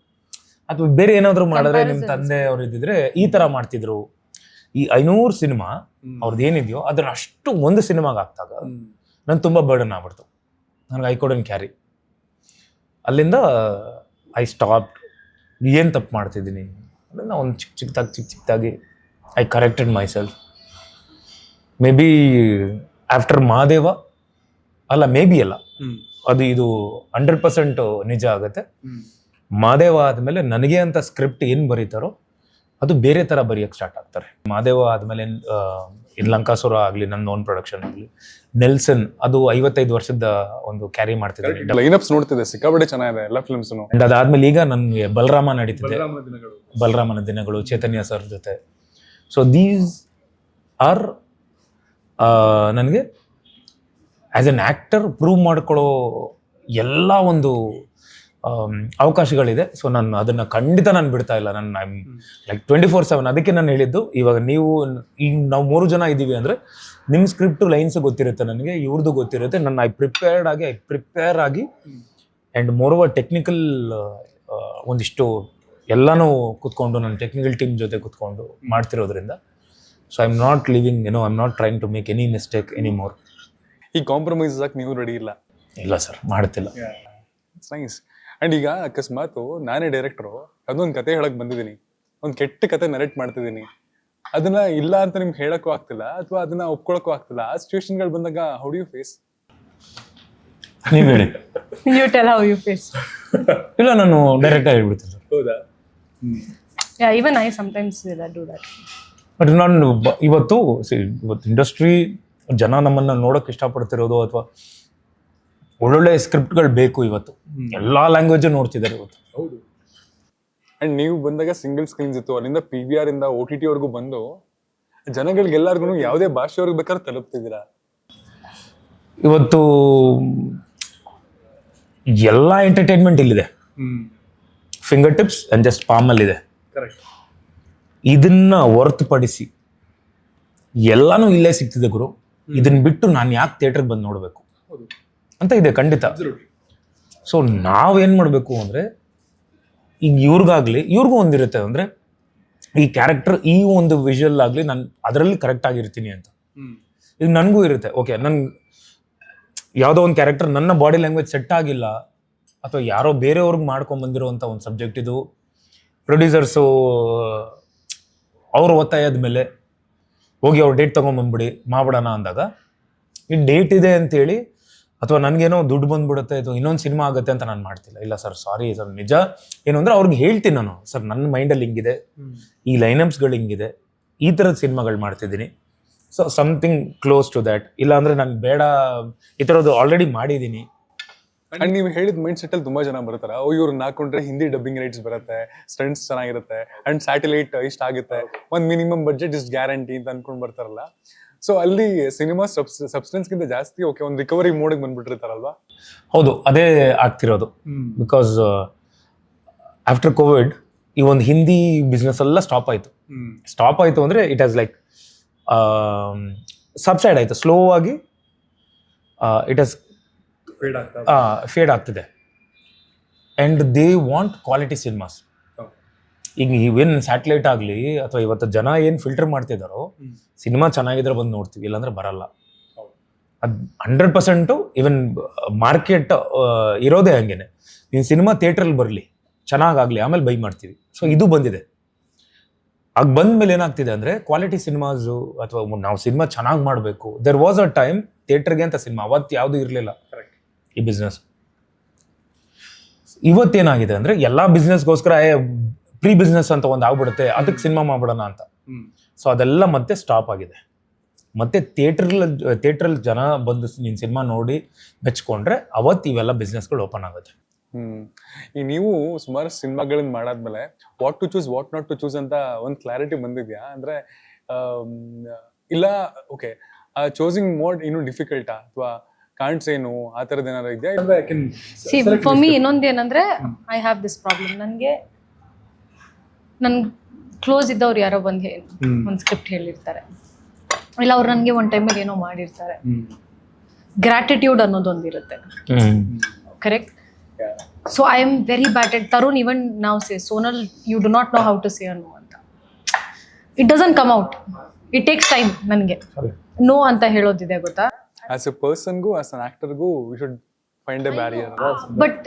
ಅಥವಾ ಬೇರೆ ಏನಾದರೂ ಮಾಡಿದ್ರೆ ನಿಮ್ಮ ತಂದೆ ಅವ್ರು ಇದ್ದಿದ್ರೆ ಈ ಥರ ಮಾಡ್ತಿದ್ರು. ಈ 500 ಸಿನಿಮಾ ಅವ್ರದ್ದು ಏನಿದೆಯೋ ಅದನ್ನ ಅಷ್ಟು ಒಂದು ಸಿನಿಮಾಗೆ ಆಗ್ತಾಗ ನನ್ಗೆ ತುಂಬ ಬರ್ಡನ್ ಆಗ್ಬಿಡ್ತು. ನನಗೆ ಐ ಕುಡಂಟ್ ಕ್ಯಾರಿ. ಅಲ್ಲಿಂದ ಐ ಸ್ಟಾಪ್. ಏನು ತಪ್ಪು ಮಾಡ್ತಿದ್ದೀನಿ ಅಲ್ಲಿಂದ ಒಂದು ಚಿಕ್ಕದಾಗಿ I corrected my self. May be after Mahadeva ಅಲ್ಲ, ಮೇ ಬಿ ಅಲ್ಲ, ಅದು ಇದು 100% ನಿಜ ಆಗುತ್ತೆ. ಮಹಾದೇವ ಆದಮೇಲೆ ನನಗೆ ಅಂತ ಸ್ಕ್ರಿಪ್ಟ್ ಏನು ಬರೀತಾರೋ ಅದು ಬೇರೆ ಥರ ಬರೆಯೋಕ್ಕೆ ಸ್ಟಾರ್ಟ್ ಆಗ್ತಾರೆ. ಮಹಾದೇವ ಆದಮೇಲೆ ಇದು ಲಂಕಾಸುರ ಆಗಲಿ, ನನ್ನ ಓನ್ ಪ್ರೊಡಕ್ಷನ್ ಆಗಲಿ, ನೆಲ್ಸನ್ ಅದು 55 ವರ್ಷದ ಒಂದು ಕ್ಯಾರಿ ಮಾಡ್ತಿದ್ದಾರೆ. ಲೈನಪ್ಸ್ ನೋಡ್ತಿದ್ದೆ, ಸಿಕ್ಕಾಪಟ್ಟೆ ಚೆನ್ನಾಗಿದೆ ಎಲ್ಲ ಫಿಲ್ಮ್ಸ್. ಅಂಡ್ ಅದಾದ್ಮೇಲೆ ಈಗ ನನಗೆ ಬಲರಾಮ ನಡೀತಿದೆ, ಬಲರಾಮನ ದಿನಗಳು, ಚೈತನ್ಯ ಸರ್ ಜೊತೆ. ಸೊ ದೀಸ್ ಆರ್ ನನಗೆ ಆ್ಯಸ್ ಎನ್ ಆ್ಯಕ್ಟರ್ ಪ್ರೂವ್ ಮಾಡ್ಕೊಳ್ಳೋ ಎಲ್ಲ ಒಂದು ಅವಕಾಶಗಳಿದೆ. ಸೊ ನಾನು ಅದನ್ನು ಖಂಡಿತ ನಾನು ಬಿಡ್ತಾ ಇಲ್ಲ. ನಾನು ಐ ಲೈಕ್ 24/7. ಅದಕ್ಕೆ ನಾನು ಹೇಳಿದ್ದು, ಇವಾಗ ನೀವು ಈಗ ನಾವು 3 ಜನ ಇದ್ದೀವಿ ಅಂದರೆ ನಿಮ್ಮ ಸ್ಕ್ರಿಪ್ಟು ಲೈನ್ಸ್ ಗೊತ್ತಿರುತ್ತೆ, ನನಗೆ ಇವ್ರದ್ದು ಗೊತ್ತಿರುತ್ತೆ. ನನ್ನ ಐ ಪ್ರಿಪೇರ್ ಆಗಿ ಆ್ಯಂಡ್ ಮೋರೋವರ್ ಟೆಕ್ನಿಕಲ್ ಒಂದಿಷ್ಟು ಎಲ್ಲನೂ ಕೂತ್ಕೊಂಡು ನನ್ನ ಟೆಕ್ನಿಕಲ್ ಟೀಮ್ ಜೊತೆ ಕೂತ್ಕೊಂಡು ಮಾಡ್ತಿರೋದ್ರಿಂದ. So I am not living I am not trying to make any mistake any more. ಈ ಕಾಂಪ್ರಮೈಸ್ ಆಗಿ ನೀವು ರೆಡಿ ಇಲ್ಲ? ಇಲ್ಲ ಸರ್, ಮಾಡ್ತಿಲ್ಲ. It's nice. ಅಂಡ್ ಈಗ ಅಕಸ್ಮಾತ್ ನಾನೇ ಡೈರೆಕ್ಟರು, ಅದೊಂದು ಕತೆ ಹೇಳಕ್ ಬಂದಿದ್ದೀನಿ, ಒಂದು ಕೆಟ್ಟ ಕತೆ ನರೇಟ್ ಮಾಡ್ತಿದ್ದೀನಿ, ಅದನ್ನ ಇಲ್ಲ ಅಂತ ನಿಮ್ಗೆ ಹೇಳಕ್ಕೂ ಆಗ್ತಿಲ್ಲ ಅಥವಾ ಅದನ್ನ ಒಪ್ಕೊಳಕ್ಕೂ ಆಗ್ತಿಲ್ಲ, ಆ ಸಿಚುವೇಶನ್ಗಳು ಬಂದಾಗ ಹೌ ಡು ಯು ಫೇಸ್? ನೀವು ಹೇಳಿ. You tell how you face. ಇಲ್ಲ, ನಾನು ಡೈರೆಕ್ಟಾಗಿ ಹೇಳ್ಬಿಡ್ತೀನಿ ಸರ್. ಹೌದಾ? Yeah, even I sometimes do that. But ನಾನು ಇವತ್ತು ಇಂಡಸ್ಟ್ರಿ ಜನ ನಮ್ಮನ್ನ ನೋಡೋಕೆ ಇಷ್ಟಪಡ್ತಿರೋದು ಅಥವಾ ಒಳ್ಳೊಳ್ಳೆ ಸ್ಕ್ರಿಪ್ಟ್ಗಳು ಬೇಕು. ಇವತ್ತು ಎಲ್ಲಾ ಲ್ಯಾಂಗ್ವೇಜ್ ನೋಡ್ತಿದ್ದಾರೆ ಇವತ್ತು. ಹೌದು. ಅಂಡ್ ನೀವು ಬಂದಾಗ ಸಿಂಗಲ್ ಸ್ಕ್ರೀನ್ಸ್ ಇತ್ತು, ಅಲ್ಲಿಂದ PVR ಇಂದ OTT ವರ್ಗೂ ಬಂದು ಜನಗಳಿಗೆಲ್ಲರಿಗೂ ಯಾವುದೇ ಭಾಷೆಯವ್ರಿಗೆ ಬೇಕಾದ್ರೆ ತಲುಪ್ತಿದ್ದೀರಾ. ಇವತ್ತು ಎಲ್ಲ ಎಂಟರ್ಟೈನ್ಮೆಂಟ್ ಇಲ್ಲಿದೆ, ಫಿಂಗರ್ ಟಿಪ್ಸ್ ಅಂಡ್ ಜಸ್ಟ್ ಪಾಮಲ್ಲಿದೆ. ಇದನ್ನ ಹೊರತುಪಡಿಸಿ ಎಲ್ಲಾನು ಇಲ್ಲೇ ಸಿಗ್ತಿದೆ ಗುರು. ಇದನ್ನ ಬಿಟ್ಟು ನಾನು ಯಾಕೆ ಥಿಯೇಟರ್ಗೆ ಬಂದು ನೋಡಬೇಕು ಅಂತ ಇದೆ ಖಂಡಿತ. ಸೊ ನಾವೇನು ಮಾಡಬೇಕು ಅಂದರೆ, ಈಗ ಇವ್ರಿಗೂ ಒಂದಿರುತ್ತೆ ಅಂದರೆ ಈ ಕ್ಯಾರೆಕ್ಟರ್ ಈ ಒಂದು ವಿಷುವಲ್ ಆಗಲಿ ನಾನು ಅದರಲ್ಲಿ ಕರೆಕ್ಟ್ ಆಗಿರ್ತೀನಿ ಅಂತ. ಈಗ ನನಗೂ ಇರುತ್ತೆ, ಓಕೆ ನನ್ಗೆ ಯಾವುದೋ ಒಂದು ಕ್ಯಾರೆಕ್ಟರ್ ನನ್ನ ಬಾಡಿ ಲ್ಯಾಂಗ್ವೇಜ್ ಸೆಟ್ ಆಗಿಲ್ಲ ಅಥವಾ ಯಾರೋ ಬೇರೆಯವ್ರಿಗೆ ಮಾಡ್ಕೊಂಡ್ಬಂದಿರೋವಂಥ ಒಂದು ಸಬ್ಜೆಕ್ಟ್ ಇದು, ಪ್ರೊಡ್ಯೂಸರ್ಸು ಅವ್ರ ಒತ್ತಾಯದ ಮೇಲೆ ಹೋಗಿ ಅವ್ರು ಡೇಟ್ ತೊಗೊಂಬಂದ್ಬಿಡಿ ಮಾಡ್ಬಿಡೋಣ ಅಂದಾಗ, ಈ ಡೇಟ್ ಇದೆ ಅಂತೇಳಿ ಅಥವಾ ನನಗೇನೋ ದುಡ್ಡು ಬಂದ್ಬಿಡುತ್ತೆ ಅಥವಾ ಇನ್ನೊಂದು ಸಿನಿಮಾ ಆಗುತ್ತೆ ಅಂತ ನಾನು ಮಾಡ್ತಿಲ್ಲ. ಇಲ್ಲ ಸರ್, ಸಾರಿ ಸರ್, ನಿಜ ಏನು ಅಂದರೆ ಅವ್ರಿಗೆ ಹೇಳ್ತೀನಿ ನಾನು, ಸರ್ ನನ್ನ ಮೈಂಡಲ್ಲಿ ಹಿಂಗಿದೆ, ಈ ಲೈನಪ್ಸ್ಗಳು ಹಿಂಗಿದೆ, ಈ ಥರದ ಸಿನಿಮಾಗಳು ಮಾಡ್ತಿದ್ದೀನಿ. So something close to that. ಇಲ್ಲ ಅಂದರೆ ನಾನು ಬೇಡ, ಈ ಥರದ್ದು ಆಲ್ರೆಡಿ ಮಾಡಿದ್ದೀನಿ. ಅಂಡ್ ನೀವು ಹೇಳಿದ ಮೈಂಡ್ ಸೆಟ್ ಅಲ್ಲಿ ತುಂಬಾ ಜನ ಬರ್ತಾರ, ಇವ್ರನ್ನ ಹಾಕೊಂಡ್ರೆ ಹಿಂದಿ ಡಬ್ಬಿಂಗ್ ರೈಟ್ಸ್ ಬರುತ್ತೆ, ಸ್ಟಂಟ್ಸ್ ಚೆನ್ನಾಗಿರುತ್ತೆ ಅಂಡ್ ಸ್ಯಾಟಲೈಟ್ ಇಷ್ಟ ಆಗುತ್ತೆ, ಒಂದು ಮಿನಿಮಮ್ ಬಡ್ಜೆಟ್ ಇಷ್ಟು ಗ್ಯಾರಂಟಿ ಅಂತ ಅನ್ಕೊಂಡ್ ಬರ್ತಾರಲ್ಲ. ಸೊ ಅಲ್ಲಿ ಸಿನಿಮಾ ಸಬ್ಸ್ಟೆನ್ಸ್ ಗಿಂತ ಜಾಸ್ತಿ ಓಕೆ ಒಂದು ರಿಕವರಿ ಮೋಡಿಗೆ ಬಂದ್ಬಿಟ್ಟಿರ್ತಾರಲ್ವಾ? ಹೌದು, ಅದೇ ಆಗ್ತಿರೋದು. ಬಿಕಾಸ್ ಆಫ್ಟರ್ ಕೋವಿಡ್ ಈ ಒಂದು ಹಿಂದಿ ಬಿಸ್ನೆಸ್ ಎಲ್ಲ ಸ್ಟಾಪ್ ಆಯ್ತು ಅಂದ್ರೆ ಇಟ್ ಹ್ಯಾಸ್ ಲೈಕ್ ಸಬ್ಸೈಡ್ ಆಯ್ತು, ಸ್ಲೋ ಆಗಿ ಇಟ್ ಹ್ಯಾಸ್ ಫೇಡ್ ಆಗ್ತಿದೆ. And they want quality cinemas. ಈಗ ಇವೇನು ಸ್ಯಾಟಲೈಟ್ ಆಗಲಿ ಅಥವಾ ಇವತ್ತು ಜನ ಏನು ಫಿಲ್ಟರ್ ಮಾಡ್ತಿದ್ದಾರೋ, ಸಿನಿಮಾ ಚೆನ್ನಾಗಿದ್ರೆ ಬಂದು ನೋಡ್ತೀವಿ, ಇಲ್ಲಾಂದ್ರೆ ಬರಲ್ಲ. ಅದು 100% ಈವನ್ ಮಾರ್ಕೆಟ್ ಇರೋದೇ ಹಂಗೇನೆ. ನೀನು ಸಿನಿಮಾ ಥಿಯೇಟ್ರಲ್ಲಿ ಬರಲಿ, ಚೆನ್ನಾಗಾಗಲಿ, ಆಮೇಲೆ ಬೈ ಮಾಡ್ತೀವಿ. ಸೊ ಇದು ಬಂದಿದೆ. ಆಗ ಬಂದ್ಮೇಲೆ ಏನಾಗ್ತಿದೆ ಅಂದರೆ, ಕ್ವಾಲಿಟಿ ಸಿನಿಮಾಸು ಅಥವಾ ನಾವು ಸಿನಿಮಾ ಚೆನ್ನಾಗಿ ಮಾಡಬೇಕು. ದೆರ್ ವಾಸ್ ಅ ಟೈಮ್ ಥಿಯೇಟರ್ಗೆ ಅಂತ ಸಿನಿಮಾ ಅವತ್ತು ಯಾವುದೂ ಇರಲಿಲ್ಲ ಈ ಬಿಸ್ನೆಸ್. ಇವತ್ತೇನಾಗಿದೆ ಅಂದರೆ ಎಲ್ಲ ಬಿಸ್ನೆಸ್ಗೋಸ್ಕರ ಪ್ರೀ ಬಿಸ್ನೆಸ್ ಅಂತ ಒಂದು ಆಗ್ಬಿಡುತ್ತೆ, ಅದಕ್ಕೆ ಸಿನಿಮಾ ಮಾಡ್ಬಿಡೋಣ ಅಂತ. ಸೊ ಅದೆಲ್ಲ ಮತ್ತೆ ಸ್ಟಾಪ್ ಆಗಿದೆ. ಮತ್ತೆ ಥಿಯೇಟ್ರಲ್ಲಿ ಜನ ಬಂದು ನೀನು ಸಿನಿಮಾ ನೋಡಿ ಮೆಚ್ಕೊಂಡ್ರೆ ಅವತ್ತು ಇವೆಲ್ಲ ಬಿಸ್ನೆಸ್ಗಳು ಓಪನ್ ಆಗುತ್ತೆ. ಈಗ ನೀವು ಸುಮಾರು ಸಿನಿಮಾಗಳನ್ನ ಮಾಡಾದ್ಮೇಲೆ what to choose what not to choose ಅಂತ ಒಂದು ಕ್ಲಾರಿಟಿ ಬಂದಿದ್ಯಾ? ಅಂದ್ರೆ ಇಲ್ಲ ಓಕೆ ಚೂಸಿಂಗ್ ಮೋಡ್ ಇನ್ನೂ ಡಿಫಿಕಲ್ಟಾ ಅಥವಾ ಕಾಂಟ್ಸ್ ಏನು ಆ ಥರದ್ದು ಏನಾದ್ರು ಇದೆಯಾ? ಫಾರ್ ಮೀ ಇನ್ನೊಂದೇನಂದ್ರೆ, ಐ ಹ್ಯಾವ್ ದಿಸ್ ಪ್ರಾಬ್ಲಮ್. ನನ್ಗೆ ಕ್ಲೋಸ್ ಇದ್ದವ್ರು ಯಾರೋ ಬಂದು ಒಂದು ಸ್ಕ್ರಿಪ್ಟ್ ಹೇಳಿರ್ತಾರೆ, ಇಲ್ಲ ಅವ್ರು ನನಗೆ ಒಂದು ಟೈಮಲ್ಲಿ ಏನೋ ಮಾಡಿರ್ತಾರೆ, ಗ್ರಾಟಿಟ್ಯೂಡ್ ಅನ್ನೋದೊಂದಿರುತ್ತೆ. Correct. So I am very bad at Tarun. Even ನಾವು say Sonal, you do not know how to say no ಅಂತ. It doesn't come out, it takes time ನನಗೆ ನೋ ಅಂತ ಹೇಳೋದಿದೆ, ಗೊತ್ತಾ? ಆಸ್ ಎ ಪರ್ಸನ್ಗೂ ಆಸ್ ಅನ್ ಆಕ್ಟರ್ಗೂ we should find a barrier. But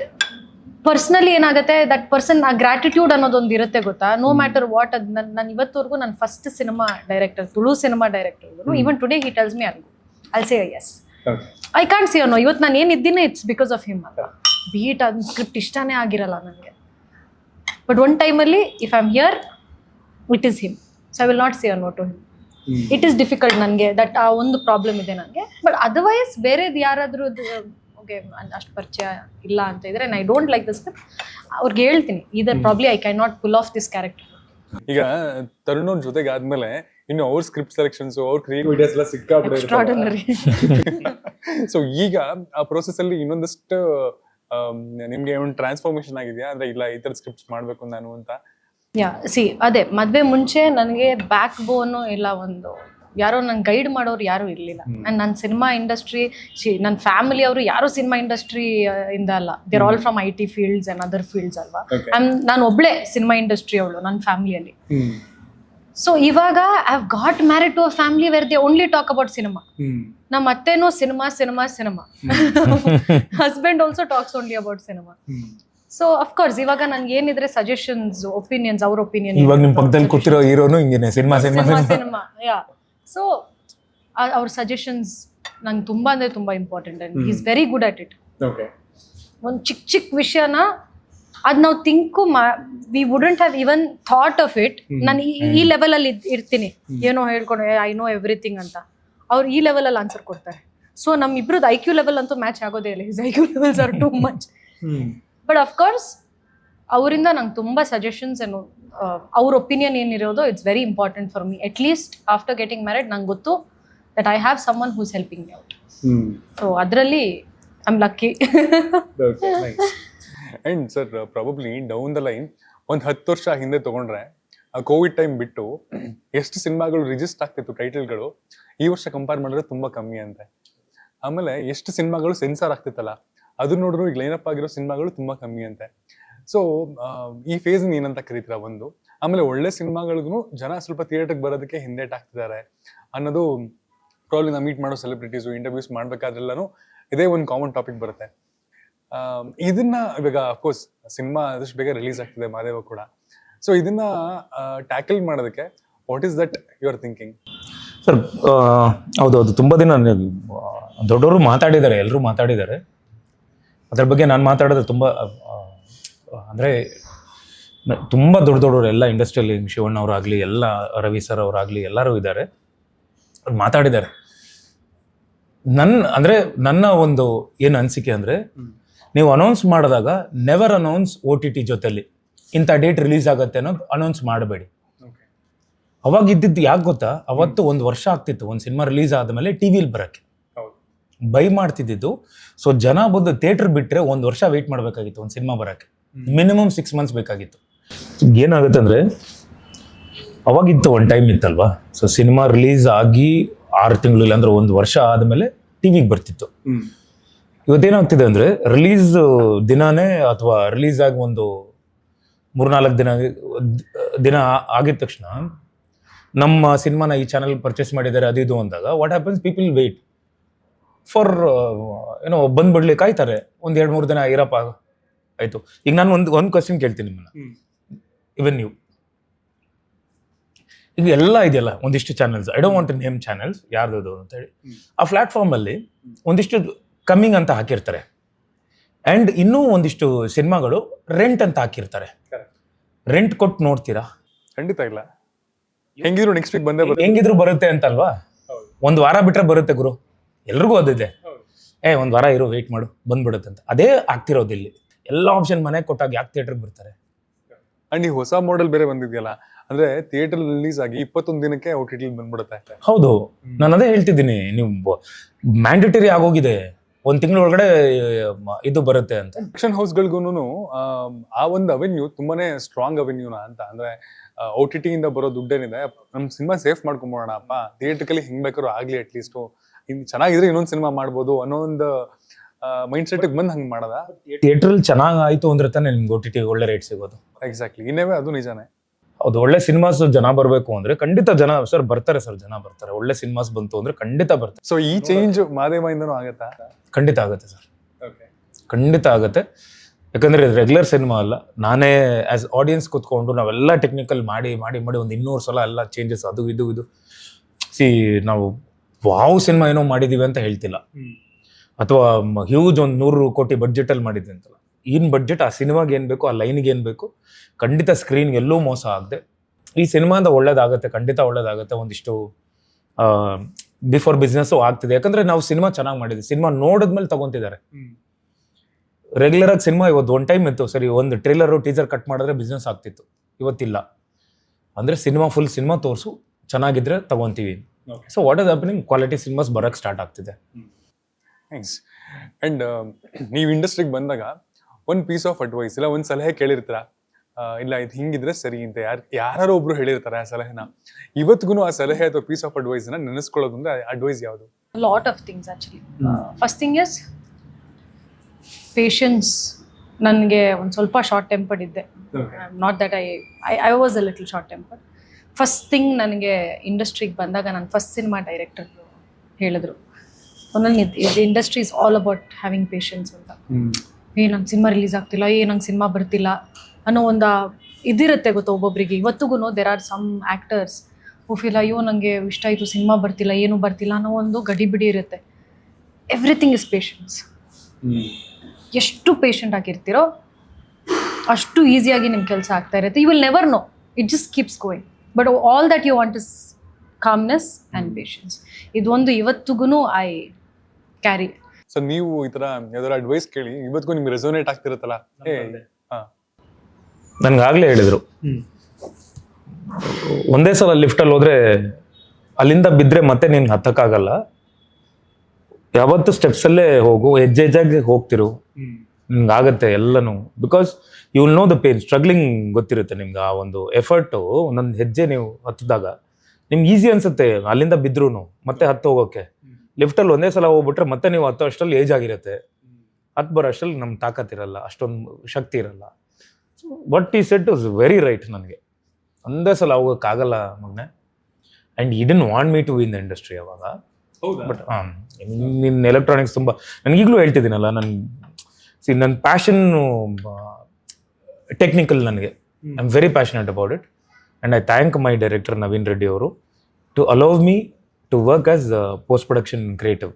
personally ಏನಾಗುತ್ತೆ, ದಟ್ ಪರ್ಸನ್ ಆ ಗ್ರಾಟಿಟ್ಯೂಡ್ ಅನ್ನೋದೊಂದು ಇರುತ್ತೆ, ಗೊತ್ತಾ? No matter what. ಅದು ನಾನು ಇವತ್ತವರೆಗೂ ನನ್ನ first cinema director, Tulu cinema director, even today he tells me I'll say yes. I can't see ಅನ್ನೋ. ಇವತ್ತು ನಾನು ಏನಿದ್ದೀನಿ ಇಟ್ಸ್ ಬಿಕಾಸ್ ಆಫ್ ಹಿಮ್ ಅಂತ. ಬೀಟ್ ಅದನ್ನ ಸ್ಕ್ರಿಪ್ಟ್ ಇಷ್ಟನೇ ಆಗಿರಲ್ಲ ನನಗೆ, ಬಟ್ ಒನ್ ಟೈಮಲ್ಲಿ if I am here it is him, so I will not say no to him. It is difficult ನನಗೆ ದಟ್ ಆ ಒಂದು ಪ್ರಾಬ್ಲಮ್ ಇದೆ ನನಗೆ. ಬಟ್ ಅದರ್ವೈಸ್ ಬೇರೆದು ಯಾರಾದ್ರೂ ಓಕೆ ಅಷ್ಟು ಪರಿಚಯ ಇಲ್ಲ ಅಂತ ಇದ್ರೆ I don't like this script, ಅವ್ರಿಗೆ ಹೇಳ್ತೀನಿ ಇದರ್ probably I can not full of this character. ಈಗ ತರುಣ್ ಅವ್ರ ಜೊತೆಗೆ ಆದ್ಮೇಲೆ ಇನ್ನು ಅವ್ರ ಸ್ಕ್ರಿಪ್ಟ್ ಸೆಲೆಕ್ಷನ್ಸ್ ಅವ್ರ ಕ್ರಿಯೇಟಿವ್ ಐಡಿಯಾಸ್ ಎಲ್ಲ ಸಿಕ್ಕಾಬಿಟ್ಟೆ. ಎಕ್ಸ್ಟ್ರಾರ್ಡಿನರಿ. ಸೊ ಈಗ ಆ ಪ್ರೋಸೆಸ್ ಅಲ್ಲಿ ಇನ್ನೊಂದಷ್ಟು ನಿಮ್ಗೆ ಒಂದು ಟ್ರಾನ್ಸ್ಫಾರ್ಮೇಶನ್ ಆಗಿದೆಯಾ, ಅಂದ್ರೆ ಇಲ್ಲ ಈ ತರ ಸ್ಕ್ರಿಪ್ಟ್ಸ್ ಮಾಡ್ಬೇಕು ನಾನು ಅಂತ? ಅದೇ ಮದ್ವೆ ಮುಂಚೆ ನನಗೆ ಬ್ಯಾಕ್ ಬೋನು ಇಲ್ಲ, ಒಂದು ಯಾರೋ ನಂಗೆ ಗೈಡ್ ಮಾಡೋರು ಯಾರು ಇರ್ಲಿಲ್ಲ. ಅಂಡ್ ನನ್ನ ಸಿನಿಮಾ ಇಂಡಸ್ಟ್ರಿ, ನನ್ನ ಫ್ಯಾಮಿಲಿ ಅವರು ಯಾರು ಸಿನಿಮಾ ಇಂಡಸ್ಟ್ರಿ ಇಂದ ಅಲ್ಲ, they're all from IT fields and other fields ಅಲ್ವಾ. ನಾನು ಒಬ್ಳೆ ಸಿನಿಮಾ ಇಂಡಸ್ಟ್ರಿ ಅವಳು ನನ್ನ ಫ್ಯಾಮಿಲಿಯಲ್ಲಿ. ಸೊ ಇವಾಗ I have got married to a family where they only talk about cinema. ನಮ್ಮ ಅತ್ತೆನೂ cinema cinema cinema, husband also talks only about cinema. So of course ಇವಾಗ ನನ್ಗೆ ಏನಿದ್ರೆ ಸಜೆಷನ್ಸ್, ಒಪಿನಿಯನ್ಸ್, ಅವ್ರ ಒಪಿನಿಯನ್. ಇವಾಗ ನಿಮ್ ಪಕ್ಕದಲ್ಲಿ ಕೂತಿರೋ ಹೀರೋನು ಹಿಂಗೇನೆ, ಸಿನಿಮಾ ಸಿನಿಮಾ ಸಿನಿಮಾ. ಸೊ ಅವ್ರ ಸಜೆಷನ್ಸ್ ನಂಗೆ ತುಂಬಾ ಅಂದ್ರೆ ತುಂಬಾ important and he is very good at it. ಒಂದು ಚಿಕ್ಕ ವಿಷಯನ ಅದ್ ನಾವು we wouldn't have even thought of it. ನಾನು ಈ ಲೆವೆಲ್ ಅಲ್ಲಿ ಇರ್ತೀನಿ, ಏನೋ ಹೇಳ್ಕೊಂಡು ಐ ನೋ ಎವ್ರಿಥಿಂಗ್ ಅಂತ, ಅವ್ರು ಈ ಲೆವೆಲ್ ಅಲ್ಲಿ ಆನ್ಸರ್ ಕೊಡ್ತಾರೆ. ಸೊ ನಮ್ಮಿಬ್ರದ್ದು IQ ಲೆವೆಲ್ ಅಂತೂ ಮ್ಯಾಚ್ ಆಗೋದೇ ಇಲ್ಲ. His IQ levels are too much. But of course ಅವರಿಂದ ನಂಗೆ ತುಂಬ ಸಜೆಷನ್ಸ್ ಏನು ಅವ್ರ ಒಪಿನಿಯನ್ ಏನಿರೋದು it's very important for me. At least after getting married ನಂಗೆ ಗೊತ್ತು that I have someone who's helping me out. So ಅದರಲ್ಲಿ I am lucky. And sir probably down the line ಒಂದು 10 ವರ್ಷ ಹಿಂದೆ ತಗೊಂಡ್ರೆ ಕೋವಿಡ್ ಟೈಮ್ ಬಿಟ್ಟು ಎಷ್ಟು ಸಿನಿಮಾಗಳು ರಿಜಿಸ್ಟರ್ ಆಗ್ತಿತ್ತು ಟೈಟಲ್ಗಳು, ಈ ವರ್ಷ ಕಂಪೇರ್ ಮಾಡಿದ್ರೆ ತುಂಬಾ ಕಮ್ಮಿ ಅಂತೆ. ಆಮೇಲೆ ಎಷ್ಟು ಸಿನಿಮಾಗಳು ಸೆನ್ಸಾರ್ ಆಗ್ತಿತ್ತಲ್ಲ, ಅದು ನೋಡಿದ್ರು ಈಗ ಲೈನಪ್ ಆಗಿರೋ ಸಿನಿಮಾಗಳು ತುಂಬಾ ಕಮ್ಮಿ ಅಂತೆ. ಸೊ ಈ ಫೇಸ್ ಏನಂತ ಕರೀತೀರಾ ಒಂದು? ಆಮೇಲೆ ಒಳ್ಳೆ ಸಿನಿಮಾಗಳಿಗೂ ಜನ ಸ್ವಲ್ಪ ಥಿಯೇಟರ್ಗೆ ಬರೋದಕ್ಕೆ ಹಿಂದೇಟಾಗ್ತಿದ್ದಾರೆ ಅನ್ನೋದು ಪ್ರಾಬ್ಲಿ ನಾವು ಮೀಟ್ ಮಾಡೋ ಸೆಲೆಬ್ರಿಟೀಸು ಇಂಟರ್ವ್ಯೂಸ್ ಮಾಡ್ಬೇಕಾದ್ರೆಲ್ಲನೂ ಇದೇ ಒಂದು ಕಾಮನ್ ಟಾಪಿಕ್ ಬರುತ್ತೆ. ಇದನ್ನ ಇವಾಗ ಅಫ್ಕೋರ್ಸ್ ಸಿನಿಮಾ ಆದಷ್ಟು ಬೇಗ ರಿಲೀಸ್ ಆಗ್ತಿದೆ ಮಾದೇವ ಕೂಡ. ಸೊ ಇದನ್ನ ಟ್ಯಾಕಲ್ ಮಾಡೋದಕ್ಕೆ what is that you are thinking? Sir ಹೌದೌದು, ತುಂಬ ದಿನ ದೊಡ್ಡವರು ಮಾತಾಡಿದ್ದಾರೆ, ಎಲ್ಲರೂ ಮಾತಾಡಿದ್ದಾರೆ. ಅದ್ರ ಬಗ್ಗೆ ನಾನು ಮಾತಾಡೋದು ತುಂಬ ಅಂದರೆ ತುಂಬ ದೊಡ್ಡವರು ಎಲ್ಲ ಇಂಡಸ್ಟ್ರಿಯಲ್ಲಿ, ಶಿವಣ್ಣ ಅವರಾಗಲಿ, ಎಲ್ಲ ರವಿ ಸರ್ ಅವರಾಗಲಿ ಎಲ್ಲರೂ ಇದ್ದಾರೆ, ಅವ್ರು ಮಾತಾಡಿದ್ದಾರೆ. ನನ್ನ ಒಂದು ಏನು ಅನಿಸಿಕೆ ಅಂದರೆ, ನೀವು ಅನೌನ್ಸ್ ಮಾಡಿದಾಗ ನೆವರ್ ಅನೌನ್ಸ್ OTT ಜೊತೆಲಿ ಇಂಥ ಡೇಟ್ ರಿಲೀಸ್ ಆಗುತ್ತೆ ಅನ್ನೋದು ಅನೌನ್ಸ್ ಮಾಡಬೇಡಿ. ಅವಾಗ ಇದ್ದಿದ್ದು ಯಾಕೆ ಗೊತ್ತಾ, ಅವತ್ತು 1 ವರ್ಷ ಆಗ್ತಿತ್ತು ಒಂದು ಸಿನಿಮಾ ರಿಲೀಸ್ ಆದಮೇಲೆ ಟಿವಿಲಿ ಬರೋಕ್ಕೆ ಬೈ ಮಾಡ್ತಿದ್ದಿದ್ದು. ಸೊ ಜನ ಬಂದು ಥಿಯೇಟರ್ ಬಿಟ್ಟರೆ 1 ವರ್ಷ ವೆಯ್ಟ್ ಮಾಡಬೇಕಾಗಿತ್ತು ಒಂದು ಸಿನಿಮಾ ಬರೋಕ್ಕೆ, ಮಿನಿಮಮ್ 6 months ಬೇಕಾಗಿತ್ತು. ಏನಾಗುತ್ತೆ ಅಂದರೆ, ಅವಾಗಿತ್ತು ಒಂದು ಟೈಮ್ ಇತ್ತಲ್ವಾ, ಸೊ ಸಿನಿಮಾ ರಿಲೀಸ್ ಆಗಿ 6 ತಿಂಗಳು ಇಲ್ಲಾಂದ್ರೆ 1 ವರ್ಷ ಆದಮೇಲೆ ಟಿವಿಗೆ ಬರ್ತಿತ್ತು. ಇವತ್ತೇನಾಗ್ತಿದೆ ಅಂದರೆ, ರಿಲೀಸ್ ದಿನಾನೇ ಅಥವಾ ರಿಲೀಸ್ ಆಗಿ ಒಂದು 3-4 ದಿನ ಆಗಿದ ತಕ್ಷಣ ನಮ್ಮ ಸಿನಿಮಾನ ಈ ಚಾನಲ್ ಪರ್ಚೇಸ್ ಮಾಡಿದ್ದಾರೆ ಅದು ಇದು ಅಂದಾಗ what happens, people wait for ಏನೋ ಬಂದ್ಬಿಡ್ಲಿ, ಕಾಯ್ತಾರೆ 1-2-3 ದಿನ ಇರಪ್ಪ ಆಯಿತು. ಈಗ ನಾನು ಒಂದು ಕ್ವಶನ್ ಕೇಳ್ತೀನಿ ನಿಮ್ಮನ್ನ, ಇವನ್ ನೀವು ಈಗ ಎಲ್ಲ ಇದೆಯಲ್ಲ ಒಂದಿಷ್ಟು channels, I don't want to name channels ಯಾರ್ದು ಅಂತ ಹೇಳಿ, ಆ ಪ್ಲಾಟ್ಫಾರ್ಮಲ್ಲಿ ಒಂದಿಷ್ಟು ಕಮ್ಮಿಂಗ್ ಅಂತ ಹಾಕಿರ್ತಾರೆ, ಆ್ಯಂಡ್ ಇನ್ನೂ ಒಂದಿಷ್ಟು ಸಿನಿಮಾಗಳು ರೆಂಟ್ ಅಂತ ಹಾಕಿರ್ತಾರೆ. ರೆಂಟ್ ಕೊಟ್ಟು ನೋಡ್ತೀರಾ? ಖಂಡಿತ ಇಲ್ಲ. ಹೆಂಗಿದ್ರು ನೆಕ್ಸ್ಟ್ ವೀಕ್ ಬಂದೇ ಹೆಂಗಿದ್ರು ಬರುತ್ತೆ ಅಂತಲ್ವಾ, 1 ವಾರ ಬಿಟ್ರೆ ಬರುತ್ತೆ ಗುರು, ಎಲ್ರಿಗೂ ಅದಿದೆ. 1 ವಾರ ಇರೋ ವೆಯ್ಟ್ ಮಾಡು ಬಂದ್ಬಿಡುತ್ತೆ ಅಂತ. ಅದೇ ಆಗ್ತಿರೋದು ಇಲ್ಲಿ. ಎಲ್ಲ ಆಪ್ಷನ್ ಮನೆಗೆ ಕೊಟ್ಟಾಗ ಯಾಕೆ ಥಿಯೇಟರ್ಗೆ ಬರ್ತಾರೆ? ಅಂಡ್ ಈ ಹೊಸ ಮಾಡೆಲ್ ಬೇರೆ ಬಂದಿದೆಯಲ್ಲ, ಅಂದ್ರೆ ಥಿಯೇಟರ್ ರಿಲೀಸ್ ಆಗಿ 21 ದಿನಕ್ಕೆ OTT ಬಂದ್ಬಿಡುತ್ತೆ. ಹೌದು, ನಾನು ಅದೇ ಹೇಳ್ತಿದ್ದೀನಿ, ನೀವು ಮ್ಯಾಂಡೇಟರಿ ಆಗೋಗಿದೆ, 1 ತಿಂಗಳ ಒಳಗಡೆ ಇದು ಬರುತ್ತೆ ಅಂತ. ಆಕ್ಷನ್ ಹೌಸ್ಗಳಿಗೂ ಆ ಒಂದು ಅವೆನ್ಯೂ ತುಂಬಾನೇ ಸ್ಟ್ರಾಂಗ್ ಅವೆನ್ಯೂನ ಅಂತ. ಅಂದ್ರೆ OTT ಇಂದ ಬರೋ ದುಡ್ಡೇನಿದೆ, ನಮ್ ಸಿನಿಮಾ ಸೇಫ್ ಮಾಡ್ಕೊಂಬೋಣಪ್ಪ, ಥಿಯೇಟರ್ಕಲ್ಲಿ ಹೆಂಗ್ ಬೇಕಾದ್ರೂ ಆಗ್ಲಿ, ಅಟ್ಲೀಸ್ಟ್ ಚೆನ್ನಾಗಿದ್ರೆ ಇನ್ನೊಂದು ಸಿನಿಮಾ ಮಾಡ್ಬೋದು ಅನ್ನೋ ಒಂದು ಮೈಂಡ್ ಸೆಟ್ ಬಂದು ಹಂಗೆ ಮಾಡೋದ. ಥಿಯೇಟ್ರಲ್ಲಿ ಚೆನ್ನಾಗಿ ಆಯ್ತು ಅಂದ್ರೆ ತಾನೇ ನಿಮ್ಗೆ OTT ಒಳ್ಳೆ ರೇಟ್ ಸಿಗೋದು. ಎಕ್ಸಾಕ್ಟ್ಲಿ, ಇನ್ನೇವೇ ಅದು ನಿಜಾನೇ. ಹೌದು, ಒಳ್ಳೆ ಸಿನಿಮಾಸ್ ಜನ ಬರಬೇಕು ಅಂದ್ರೆ ಖಂಡಿತ ಜನ ಸರ್ ಬರ್ತಾರೆ, ಸರ್ ಜನ ಬರ್ತಾರೆ. ಒಳ್ಳೆ ಸಿನಿಮಾಸ್ ಬಂತು ಅಂದ್ರೆ ಖಂಡಿತ ಬರ್ತಾರೆ. ಸೊ ಈ ಚೇಂಜ್ ಮಾದೇವಿಂದನೂ ಆಗತ್ತಾ? ಖಂಡಿತ ಆಗುತ್ತೆ ಸರ್, ಖಂಡಿತ ಆಗುತ್ತೆ. ಯಾಕಂದ್ರೆ ರೆಗ್ಯುಲರ್ ಸಿನಿಮಾ ಅಲ್ಲ, ನಾನೇ ಆಸ್ ಆಡಿಯನ್ಸ್ ಕೂತ್ಕೊಂಡು ನಾವೆಲ್ಲ ಟೆಕ್ನಿಕಲ್ ಮಾಡಿ ಮಾಡಿ ಮಾಡಿ ಒಂದು 200 ಸಲ ಎಲ್ಲ ಚೇಂಜಸ್, ಅದು ಇದು ನಾವು ವಾವ್ ಸಿನಿಮಾ ಏನೋ ಮಾಡಿದೀವಿ ಅಂತ ಹೇಳ್ತಿಲ್ಲ, ಅಥವಾ ಹ್ಯೂಜ್ ಒಂದು 100 ಕೋಟಿ ಬಡ್ಜೆಟಲ್ಲಿ ಮಾಡಿದ್ವಿ ಅಂತಲ್ಲ. ಇನ್ ಬಡ್ಜೆಟ್ ಆ ಸಿನಿಮಾಗೆ ಏನು ಬೇಕು, ಆ ಲೈನ್ಗೆ ಏನು ಬೇಕು, ಖಂಡಿತ ಸ್ಕ್ರೀನ್ಗೆ ಎಲ್ಲೂ ಮೋಸ ಆಗದೆ ಈ ಸಿನಿಮಾದ ಒಳ್ಳೇದಾಗುತ್ತೆ, ಖಂಡಿತ ಒಳ್ಳೇದಾಗುತ್ತೆ. ಒಂದಿಷ್ಟು ಬಿಫೋರ್ ಬಿಸ್ನೆಸ್ಸು ಆಗ್ತಿದೆ. ಯಾಕಂದ್ರೆ ನಾವು ಸಿನಿಮಾ ಚೆನ್ನಾಗಿ ಮಾಡಿದ್ವಿ, ಸಿನಿಮಾ ನೋಡಿದ್ಮೇಲೆ ತಗೊಂತಿದ್ದಾರೆ. ರೆಗ್ಯುಲರ್ ಆಗಿ ಸಿನಿಮಾ ಇವತ್ತು ಒನ್ ಟೈಮ್ ಇತ್ತು, ಸರಿ ಒಂದು ಟ್ರೇಲರು ಟೀಸರ್ ಕಟ್ ಮಾಡಿದ್ರೆ ಬಿಸ್ನೆಸ್ ಆಗ್ತಿತ್ತು, ಇವತ್ತಿಲ್ಲ. ಅಂದ್ರೆ ಸಿನಿಮಾ ಫುಲ್ ಸಿನಿಮಾ ತೋರಿಸು, ಚೆನ್ನಾಗಿದ್ರೆ ತಗೊಂತೀವಿ. So what is happening, quality cinemas ಬರಕ್ಕೆ ಸ್ಟಾರ್ಟ್ ಆಗ್ತಿದೆ. ಥ್ಯಾಂಕ್ಸ್. ಅಂಡ್ ನೀವು ಇಂಡಸ್ಟ್ರಿಗೆ ಬಂದಾಗ ಒಂದು ಪೀಸ್ ಆಫ್ ಅಡ್ವೈಸ್ ಇಲ್ಲ ಒಂದು ಸಲಹೆ ಕೇಳಿರ್ತೀರ, ಇಲ್ಲ ಇದು ಹಿಂಗಿದ್ರೆ ಸರಿ ಅಂತ ಯಾರು ಒಬ್ರು ಹೇಳಿರ್ತಾರೆ ಆ ಸಲಹೆನ, ಇವತ್ತಿಗೂ ಆ ಸಲಹೆ ಅಥವಾ ಪೀಸ್ ಆಫ್ ಅಡ್ವೈಸ್ ನ ನೆನೆಸ್ಕೊಳ್ಳೋದು ಅಂದ್ರೆ ಅಡ್ವೈಸ್ ಯಾವುದು? Lot of things actually. First thing is patience. ನನಗೆ ಒಂದು ಸ್ವಲ್ಪ ಶಾರ್ಟ್ ಟೆಂಪರ್ಡ್ ಇದ್ದೆ. Not that I was a little short tempered. First thing ನನಗೆ ಇಂಡಸ್ಟ್ರಿಗೆ ಬಂದಾಗ ನನ್ನ ಫಸ್ಟ್ ಸಿನಿಮಾ ಡೈರೆಕ್ಟರ್ ಹೇಳಿದ್ರು, ಒಂದೊಂದು industry is all about having patience ಅಂತ. ನಂಗೆ ಸಿನಿಮಾ ರಿಲೀಸ್ ಆಗ್ತಿಲ್ಲ, ನಂಗೆ ಸಿನಿಮಾ ಬರ್ತಿಲ್ಲ ಅನ್ನೋ ಒಂದು ಇದಿರುತ್ತೆ ಗೊತ್ತಾ ಒಬ್ಬೊಬ್ಬರಿಗೆ. ಇವತ್ತಿಗೂ there are some actors who feel ಅಯ್ಯೋ ನನಗೆ ಇಷ್ಟ ಆಯಿತು, ಸಿನಿಮಾ ಬರ್ತಿಲ್ಲ, ಏನೂ ಬರ್ತಿಲ್ಲ ಅನ್ನೋ ಒಂದು ಗಡಿಬಿಡಿ ಇರುತ್ತೆ. Everything is patience. ಎಷ್ಟು ಪೇಷಂಟ್ ಆಗಿರ್ತೀರೋ ಅಷ್ಟು ಈಸಿಯಾಗಿ ನಿಮ್ಮ ಕೆಲಸ ಆಗ್ತಾ ಇರುತ್ತೆ. You will never know, it just keeps going. But all that you want is calmness and patience. ಇದೊಂದು ಇವತ್ತಿಗೂ ಐ ಕ್ಯಾರಿ. ಸೊ ನೀವು ಈ ತರ ಯಾವ್ದಾರ ಅಡ್ವೈಸ್ ಕೇಳಿ ಇವತ್ತಿಗೂ ನಿಮ್ಗೆ ರೆಸೋನೇಟ್ ಆಗ್ತಿರುತ್ತಲ್ಲ? ನನ್ಗಾಗ್ಲೇ ಹೇಳಿದ್ರು, ಒಂದೇ ಸಲ ಲಿಫ್ಟಲ್ಲಿ ಹೋದ್ರೆ ಅಲ್ಲಿಂದ ಬಿದ್ದರೆ ಮತ್ತೆ ನೀನು ಹತ್ತಕ್ಕಾಗಲ್ಲ, ಯಾವತ್ತು ಸ್ಟೆಪ್ಸಲ್ಲೇ ಹೋಗು, ಹೆಜ್ಜೆಜ್ಜಾಗಿ ಹೋಗ್ತಿರು, ನಿಮ್ಗಾಗತ್ತೆ ಎಲ್ಲನೂ. Because you will know the pain, struggling ಗೊತ್ತಿರುತ್ತೆ ನಿಮ್ಗೆ. ಆ ಒಂದು ಎಫರ್ಟು ಒಂದೊಂದು ಹೆಜ್ಜೆ ನೀವು ಹತ್ತಿದಾಗ ನಿಮ್ಗೆ ಈಸಿ ಅನ್ಸುತ್ತೆ, ಅಲ್ಲಿಂದ ಬಿದ್ರೂ ಮತ್ತೆ ಹತ್ತು ಹೋಗೋಕ್ಕೆ. ಲಿಫ್ಟಲ್ಲಿ ಒಂದೇ ಸಲ ಹೋಗ್ಬಿಟ್ರೆ ಮತ್ತೆ ನೀವು ಹತ್ತೋ ಅಷ್ಟರಲ್ಲಿ ಏಜ್ ಆಗಿರುತ್ತೆ, ಹತ್ತು ಬರೋ ಅಷ್ಟರಲ್ಲಿ ನಮ್ಗೆ ತಾಕತ್ತಿರಲ್ಲ, ಅಷ್ಟೊಂದು ಶಕ್ತಿ ಇರಲ್ಲ. ವಾಟ್ ಈ ಸೆಟ್ ವಾಸ್ ವೆರಿ ರೈಟ್. ನನಗೆ ಒಂದೇ ಸಲ ಹೋಗೋಕ್ಕಾಗಲ್ಲ ಮಗನೆ. And he didn't want me to win the industry ಅವಾಗ. ಬಟ್ ನಿನ್ನ ಎಲೆಕ್ಟ್ರಾನಿಕ್ಸ್ ತುಂಬ ನನಗೀಗಲೂ ಹೇಳ್ತಿದ್ದೀನಲ್ಲ, ನನ್ನ ಪ್ಯಾಷನ್ನು ಟೆಕ್ನಿಕಲ್. ನನಗೆ I am very passionate about it. And I thank my director Naveen Reddy ಅವರು to allow me to work as post production creative.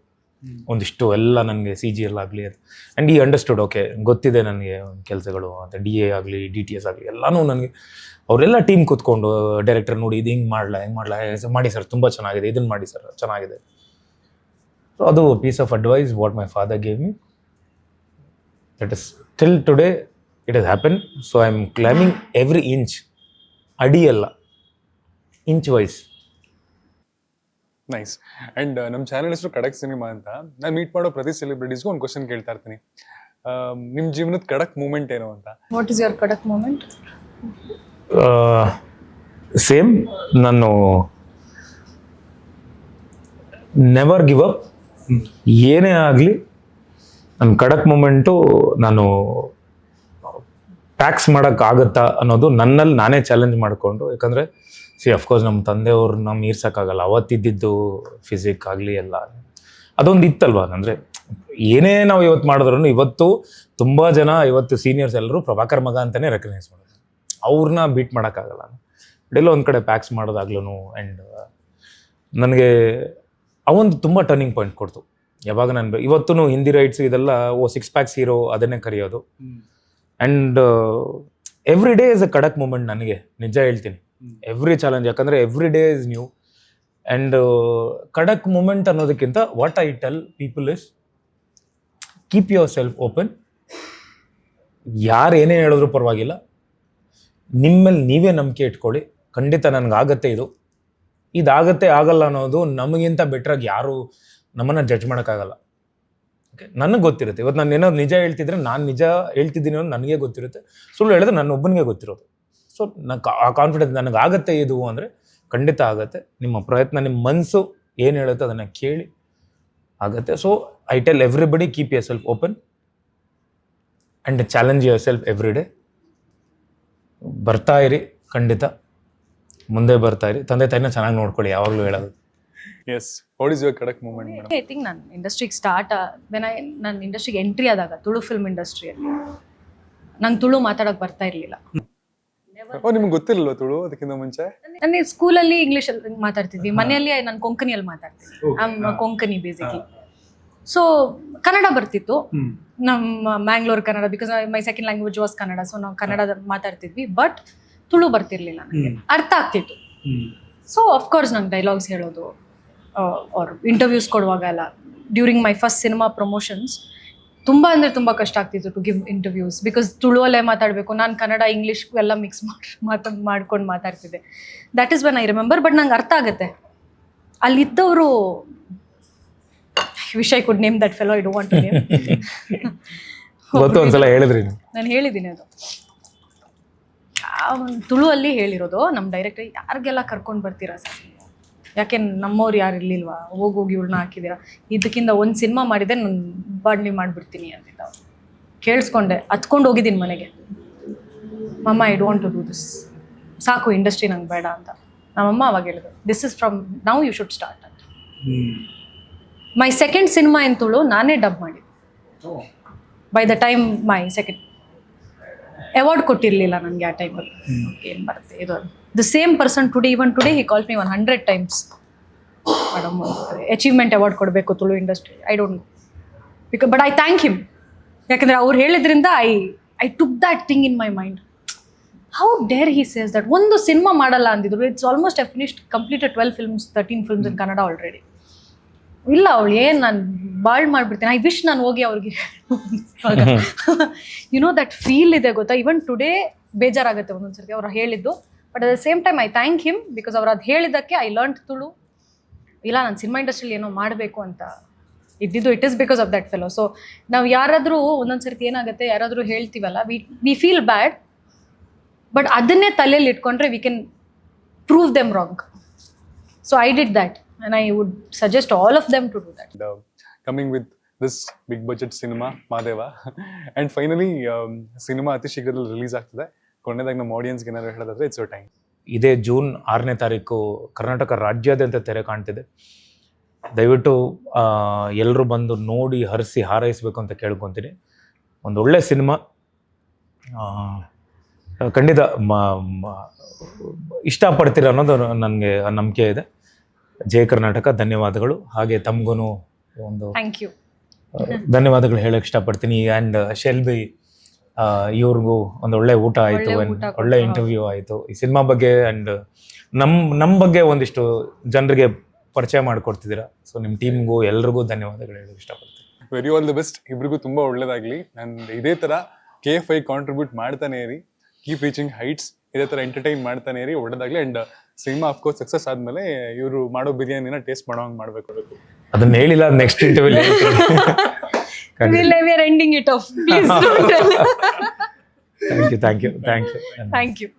ಒಂದಿಷ್ಟು ಎಲ್ಲ ನನಗೆ CGL ಆಗಲಿ ಅದು. ಆ್ಯಂಡ್ ಈ ಅಂಡರ್ಸ್ಟುಡ್, ಓಕೆ ಗೊತ್ತಿದೆ ನನಗೆ ಕೆಲಸಗಳು ಅಂತ, DA ಆಗಲಿ DTS ಆಗಲಿ ಎಲ್ಲನೂ ನನಗೆ. ಅವರೆಲ್ಲ ಟೀಮ್ ಕೂತ್ಕೊಂಡು ಡೈರೆಕ್ಟರ್ ನೋಡಿ ಇದು ಹಿಂಗೆ ಮಾಡಲ ಮಾಡಿ ಸರ್, ತುಂಬ ಚೆನ್ನಾಗಿದೆ, ಇದನ್ನು ಮಾಡಿ ಸರ್ ಚೆನ್ನಾಗಿದೆ. ಸೊ ಅದು piece of advice what my father gave me. That is till today it has happen. So I am climbing every inch, ಅಡಿ ಅಲ್ಲ, ಇಂಚ್ ವೈಸ್. ನೈಸ್. ಅಂಡ್ ನಮ್ಮ ಚಾನಲ್ ಹೆಸರು ಖಡಕ್ ಸಿನಿಮಾ ಅಂತ. ನಾನು ಮೀಟ್ ಮಾಡೋ ಪ್ರತಿ ಸೆಲೆಬ್ರಿಟೀಸ್ಗೂ ಒಂದು ಕ್ವಶನ್ ಕೇಳ್ತಾ ಇರ್ತೀನಿ, ನಿಮ್ಮ ಜೀವನದ ಖಡಕ್ ಮೂಮೆಂಟ್ ಏನು ಅಂತ. ವಾಟ್ ಇಸ್ ಯುವರ್ ಖಡಕ್ ಮೂಮೆಂಟ್? ಸೇಮ್, ನಾನು ನೆವರ್ ಗಿವ್ ಅಪ್. ಏನೇ ಆಗಲಿ ನನ್ನ ಖಡಕ್ ಮೂಮೆಂಟು, ನಾನು ಟ್ಯಾಕ್ಸ್ ಮಾಡೋಕ್ಕಾಗತ್ತಾ ಅನ್ನೋದು ನನ್ನಲ್ಲಿ ನಾನೇ ಚಾಲೆಂಜ್ ಮಾಡಿಕೊಂಡು. ಯಾಕಂದರೆ ಅಫ್ಕೋರ್ಸ್ ನಮ್ಮ ತಂದೆಯವ್ರು ನಮ್ಮ ಮೀರ್ಸೋಕ್ಕಾಗಲ್ಲ, ಅವತ್ತಿದ್ದು ಫಿಸಿಕ್ ಆಗಲಿ ಎಲ್ಲ ಅದೊಂದು ಇತ್ತಲ್ವ. ಅಂದರೆ ಏನೇ ನಾವು ಇವತ್ತು ಮಾಡಿದ್ರು, ಇವತ್ತು ತುಂಬ ಜನ ಇವತ್ತು ಸೀನಿಯರ್ಸ್ ಎಲ್ಲರೂ ಪ್ರಭಾಕರ್ ಮಗ ಅಂತಲೇ ರೆಕಗ್ನೈಸ್ ಮಾಡೋದು, ಅವ್ರನ್ನ ಬೀಟ್ ಮಾಡೋಕ್ಕಾಗಲ್ಲ. ಎಲ್ಲೋ ಒಂದು ಕಡೆ ಪ್ಯಾಕ್ಸ್ ಮಾಡೋದಾಗ್ಲೂ. ಆ್ಯಂಡ್ ನನಗೆ ಅವೊಂದು ತುಂಬ ಟರ್ನಿಂಗ್ ಪಾಯಿಂಟ್ ಕೊಡ್ತು. ಯಾವಾಗ ನಾನು ಇವತ್ತು ಹಿಂದಿ ರೈಟ್ಸ್ ಇದೆಲ್ಲ 6 ಪ್ಯಾಕ್ಸ್ ಹೀರೋ ಅದನ್ನೇ ಕರೆಯೋದು. And every day is a ಖಡಕ್ ಮೂಮೆಂಟ್ ನನಗೆ, ನಿಜ ಹೇಳ್ತೀನಿ. ಎವ್ರಿ ಚಾಲೆಂಜ್, ಯಾಕಂದರೆ every day is new. And ಖಡಕ್ ಮೂಮೆಂಟ್ ಅನ್ನೋದಕ್ಕಿಂತ what I tell people is keep your self open. ಯಾರು ಏನೇ ಹೇಳಿದ್ರು ಪರವಾಗಿಲ್ಲ, ನಿಮ್ಮಲ್ಲಿ ನೀವೇ ನಂಬಿಕೆ ಇಟ್ಕೊಳ್ಳಿ. ಖಂಡಿತ ನನಗಾಗತ್ತೆ, ಇದಾಗತ್ತೆ ಆಗಲ್ಲ ಅನ್ನೋದು ನಮಗಿಂತ ಬೆಟ್ರಾಗಿ ಯಾರು ನಮ್ಮನ್ನು ಜಡ್ಜ್ ಮಾಡೋಕ್ಕಾಗಲ್ಲ. ಓಕೆ, ನನಗೆ ಗೊತ್ತಿರುತ್ತೆ. ಇವತ್ತು ನಾನು ಏನೋ ನಿಜ ಹೇಳ್ತಿದ್ರೆ ನಾನು ನಿಜ ಹೇಳ್ತಿದ್ದೀನಿ ಅನ್ನೋದು ನನಗೆ ಗೊತ್ತಿರುತ್ತೆ, ಸುಳ್ಳು ಹೇಳಿದ್ರೆ ನನ್ನ ಒಬ್ಬನಿಗೆ ಗೊತ್ತಿರೋದು. ಸೊ ಆ ಕಾನ್ಫಿಡೆನ್ಸ್ ನನಗಾಗತ್ತೆ ಇದು ಅಂದರೆ ಖಂಡಿತ ಆಗತ್ತೆ. ನಿಮ್ಮ ಪ್ರಯತ್ನ, ನಿಮ್ಮ ಮನಸ್ಸು ಏನು ಹೇಳುತ್ತೆ ಅದನ್ನು ಕೇಳಿ ಆಗತ್ತೆ. So I tell everybody keep your self open and challenge your self every day. ಬರ್ತಾ ಇರಿ, ಖಂಡಿತ ಮುಂದೆ ಬರ್ತಾ ಇರಿ. ತಂದೆ ತಾಯಿನ ಚೆನ್ನಾಗಿ ನೋಡ್ಕೊಳ್ಳಿ, ಯಾವಾಗಲೂ ಹೇಳೋದು. ಎಸ್, ವಾಟ್ ಇಸ್ ಯುವರ್ ಖಡಕ್ ಮೂಮೆಂಟ್ ಮೇಡಮ್? ಐ ಥಿಂಕ್ ನಾನು ಇಂಡಸ್ಟ್ರಿಗೆ ನಾನು ಇಂಡಸ್ಟ್ರಿಗೆ ಎಂಟ್ರಿ ಆದಾಗ ತುಳು ಫಿಲ್ಮ್ ಇಂಡಸ್ಟ್ರಿಯಲ್ಲಿ ನಂಗೆ ತುಳು ಮಾತಾಡೋಕೆ ಬರ್ತಾ ಇರಲಿಲ್ಲ. ನಿಮ್ಗೆ ಗೊತ್ತಿರಲಿಲ್ಲ ತುಳು ಅದಕ್ಕಿಂತ ಮುಂಚೆ? ನಾನು ಸ್ಕೂಲಲ್ಲಿ ಇಂಗ್ಲೀಷಲ್ಲಿ ಮಾತಾಡ್ತಿದ್ವಿ, ಮನೆಯಲ್ಲಿ ನಾನು ಕೊಂಕಣಿಯಲ್ಲಿ ಮಾತಾಡ್ತೀನಿ. ಕೊಂಕಣಿ ಬೇಸಿಕ್ಲಿ. ಸೊ ಕನ್ನಡ ಬರ್ತಿತ್ತು, ನಮ್ಮ Mangalore Kannada, because my second language was Kannada. So ನಾವು ಕನ್ನಡ ಮಾತಾಡ್ತಿದ್ವಿ, ಬಟ್ ತುಳು ಬರ್ತಿರ್ಲಿಲ್ಲ ನನಗೆ. ಅರ್ಥ ಆಗ್ತಿತ್ತು. ಸೊ ಅಫ್ಕೋರ್ಸ್ ನಂಗೆ ಡೈಲಾಗ್ಸ್ ಹೇಳೋದು, ಅವ್ರ ಇಂಟರ್ವ್ಯೂಸ್ ಕೊಡುವಾಗ ಎಲ್ಲ during my first cinema promotions ತುಂಬ ಅಂದರೆ ತುಂಬ ಕಷ್ಟ ಆಗ್ತಿತ್ತು ಟು ಗಿವ್ ಇಂಟರ್ವ್ಯೂಸ್ ಬಿಕಾಸ್ ತುಳುವಲ್ಲೇ ಮಾತಾಡಬೇಕು. ನಾನು ಕನ್ನಡ ಇಂಗ್ಲೀಷ್ ಎಲ್ಲ ಮಿಕ್ಸ್ ಮಾಡ್ಕೊಂಡು ಮಾತಾಡ್ತಿದ್ದೆ. That is when I remember. But ನಂಗೆ ಅರ್ಥ ಆಗುತ್ತೆ ಅಲ್ಲಿದ್ದವರು, wish I could name that fellow, I don't want to name. ಗೊತ್ತು, ಒಂದ್ಸಲ ಹೇಳಿದ್ರಿ ನೀವು. ನಾನು ಹೇಳಿದ್ದೀನಿ ಅದು. ತುಳುವಲ್ಲಿ ಹೇಳಿರೋದು ನಮ್ಮ ಡೈರೆಕ್ಟರ್, ಯಾರಿಗೆಲ್ಲ ಕರ್ಕೊಂಡು ಬರ್ತೀರಾ ಸರ್, ಯಾಕೆ ನಮ್ಮವ್ರು ಯಾರು ಇರ್ಲಿಲ್ವಾ, ಹೋಗಿ ಇವ್ಳನ್ನ ಹಾಕಿದ್ದೀರಾ, ಇದಕ್ಕಿಂತ ಒಂದು ಸಿನಿಮಾ ಮಾಡಿದೆ ನಾನು ಬಾಡ್ಲಿ ಮಾಡಿಬಿಡ್ತೀನಿ ಅಂತಿದ್ದ. ಕೇಳಿಸ್ಕೊಂಡೆ, ಹತ್ಕೊಂಡು ಹೋಗಿದ್ದೀನಿ ಮನೆಗೆ. Mamma I don't to do this, ಸಾಕು ಇಂಡಸ್ಟ್ರಿ ನಂಗೆ ಬೇಡ ಅಂತ. ನಮ್ಮಮ್ಮ ಅವಾಗ ಹೇಳಿದ್ರು, this is from now you should start ಅಂತ. My second cinema in Tulu ನಾನೇ ಡಬ್ ಮಾಡಿದ್ದೆ. By the time my second award ಕೊಟ್ಟಿರಲಿಲ್ಲ ನನಗೆ ಆ ಟೈಮಲ್ಲಿ. ಏನು ಬರುತ್ತೆ ಇದು, the same person today, even today he calls me 100 times, madam achievement award ಕೊಡಬೇಕು Tulu industry. I don't because but I thank him, ಯಾಕಂದರೆ ಅವ್ರು ಹೇಳಿದ್ರಿಂದ I took that thing in my mind. How dare he says that. ಒಂದು ಸಿನಿಮಾ ಮಾಡಲ್ಲ ಅಂದಿದ್ರು. It's almost I finished completed 12 films 13 films in Kannada already. ಇಲ್ಲ ಅವಳು ಏನು ನಾನು ಬಾಳ್ ಮಾಡಿಬಿಡ್ತೀನಿ. ಐ ವಿಶ್ ನಾನು ಹೋಗಿ ಅವ್ರಿಗೆ ನೋ ದಟ್ ಫೀಲ್ ಇದೆ ಗೊತ್ತಾ. ಇವನ್ ಟುಡೇ ಬೇಜಾರಾಗುತ್ತೆ ಒಂದೊಂದ್ಸರ್ತಿ ಅವ್ರು ಹೇಳಿದ್ದು. But at the same time I thank him because ಅವ್ರು ಅದು ಹೇಳಿದ್ದಕ್ಕೆ ಐ ಲರ್ನ್ ತುಳು. ಇಲ್ಲ ನಾನು ಸಿನಿಮಾ ಇಂಡಸ್ಟ್ರಿಯಲ್ಲಿ ಏನೋ ಮಾಡಬೇಕು ಅಂತ ಇದ್ದಿದ್ದು, it is because of that fellow. So ನಾವು ಯಾರಾದರೂ ಒಂದೊಂದ್ಸರ್ತಿ ಏನಾಗುತ್ತೆ, ಯಾರಾದರೂ ಹೇಳ್ತೀವಲ್ಲ, ವಿ ಫೀಲ್ ಬ್ಯಾಡ್, ಬಟ್ ಅದನ್ನೇ ತಲೆಯಲ್ಲಿ ಇಟ್ಕೊಂಡ್ರೆ we can prove them wrong. So I did that. And I would suggest all of them to do that. And, coming with this big budget cinema Madeva and finally cinema ಅತಿ ಶೀಘ್ರದಲ್ಲಿ ರಿಲೀಸ್ ಆಗ್ತದೆ. ಕೊನೆಯದಾಗಿ ನಮ್ಮ ಆಡಿಯನ್ಸ್ಗೆ ಏನಾದ್ರು ಹೇಳೋದಾದ್ರೆ ಇಟ್ಸ್ ಯೋರ್ ಟೈಮ್. ಇದೇ ಜೂನ್ 6ನೇ ತಾರೀಕು ಕರ್ನಾಟಕ ರಾಜ್ಯಾದ್ಯಂತ ತೆರೆ ಕಾಣ್ತಿದೆ. ದಯವಿಟ್ಟು ಎಲ್ಲರೂ ಬಂದು ನೋಡಿ ಹರಿಸಿ ಹಾರೈಸಬೇಕು ಅಂತ ಕೇಳ್ಕೊತೀನಿ. ಒಂದು ಒಳ್ಳೆ ಸಿನಿಮಾ ಖಂಡಿತ ಇಷ್ಟಪಡ್ತೀರ ಅನ್ನೋದು ನನಗೆ ನಂಬಿಕೆ ಇದೆ. ಜಯ ಕರ್ನಾಟಕ, ಧನ್ಯವಾದಗಳು. ಹಾಗೆ ತಮಗೂ ಒಂದು ಧನ್ಯವಾದಗಳು ಹೇಳಕ್ಕೆ ಇಷ್ಟಪಡ್ತೀನಿ. ಆ್ಯಂಡ್ ಶೆಲ್ಬಿ ಇವ್ರಿಗೂ ಒಂದು ಒಳ್ಳೆ ಊಟ ಆಯಿತು, ಒಳ್ಳೆ ಇಂಟರ್ವ್ಯೂ ಆಯಿತು ಈ ಸಿನಿಮಾ ಬಗ್ಗೆ. ಆ್ಯಂಡ್ ನಮ್ಮ ಬಗ್ಗೆ ಒಂದಿಷ್ಟು ಜನರಿಗೆ ಪರಿಚಯ ಮಾಡಿಕೊಡ್ತಿದ್ದೀರಾ. ಸೊ ನಿಮ್ಮ ಟೀಮ್ಗೂ ಎಲ್ರಿಗೂ ಧನ್ಯವಾದಗಳು ಹೇಳಕ್ಕೆ ಇಷ್ಟಪಡ್ತೀನಿ. Very all the best. ಇಬ್ರಿಗೂ ತುಂಬ ಒಳ್ಳೇದಾಗಲಿ. ಆ್ಯಂಡ್ ಇದೇ ಥರ KFI ಕಾಂಟ್ರಿಬ್ಯೂಟ್ ಮಾಡ್ತಾನೆ ಇರಿ, ಕೀಪ್ ರೀಚಿಂಗ್ ಹೈಟ್ಸ್. ಇದೇ ಥರ ಎಂಟರ್ಟೈನ್ ಮಾಡ್ತಾನೆ ಇರಿ, ಒಳ್ಳೇದಾಗಲಿ. ಆ್ಯಂಡ್ ಸಿನಿಮಾ ಅಫ್ಕೋರ್ಸ್ ಸಕ್ಸಸ್ ಆದಮೇಲೆ ಇವರು ಮಾಡೋ ಬಿರಿಯಾನಿನ ಟೇಸ್ಟ್ ಮಾಡೋಂಗೆ ಮಾಡಬೇಕು. ಅದನ್ನ ಹೇಳಿಲ್ಲ, next interview. We are ending it off. Please don't tell. Thank you. Thank you.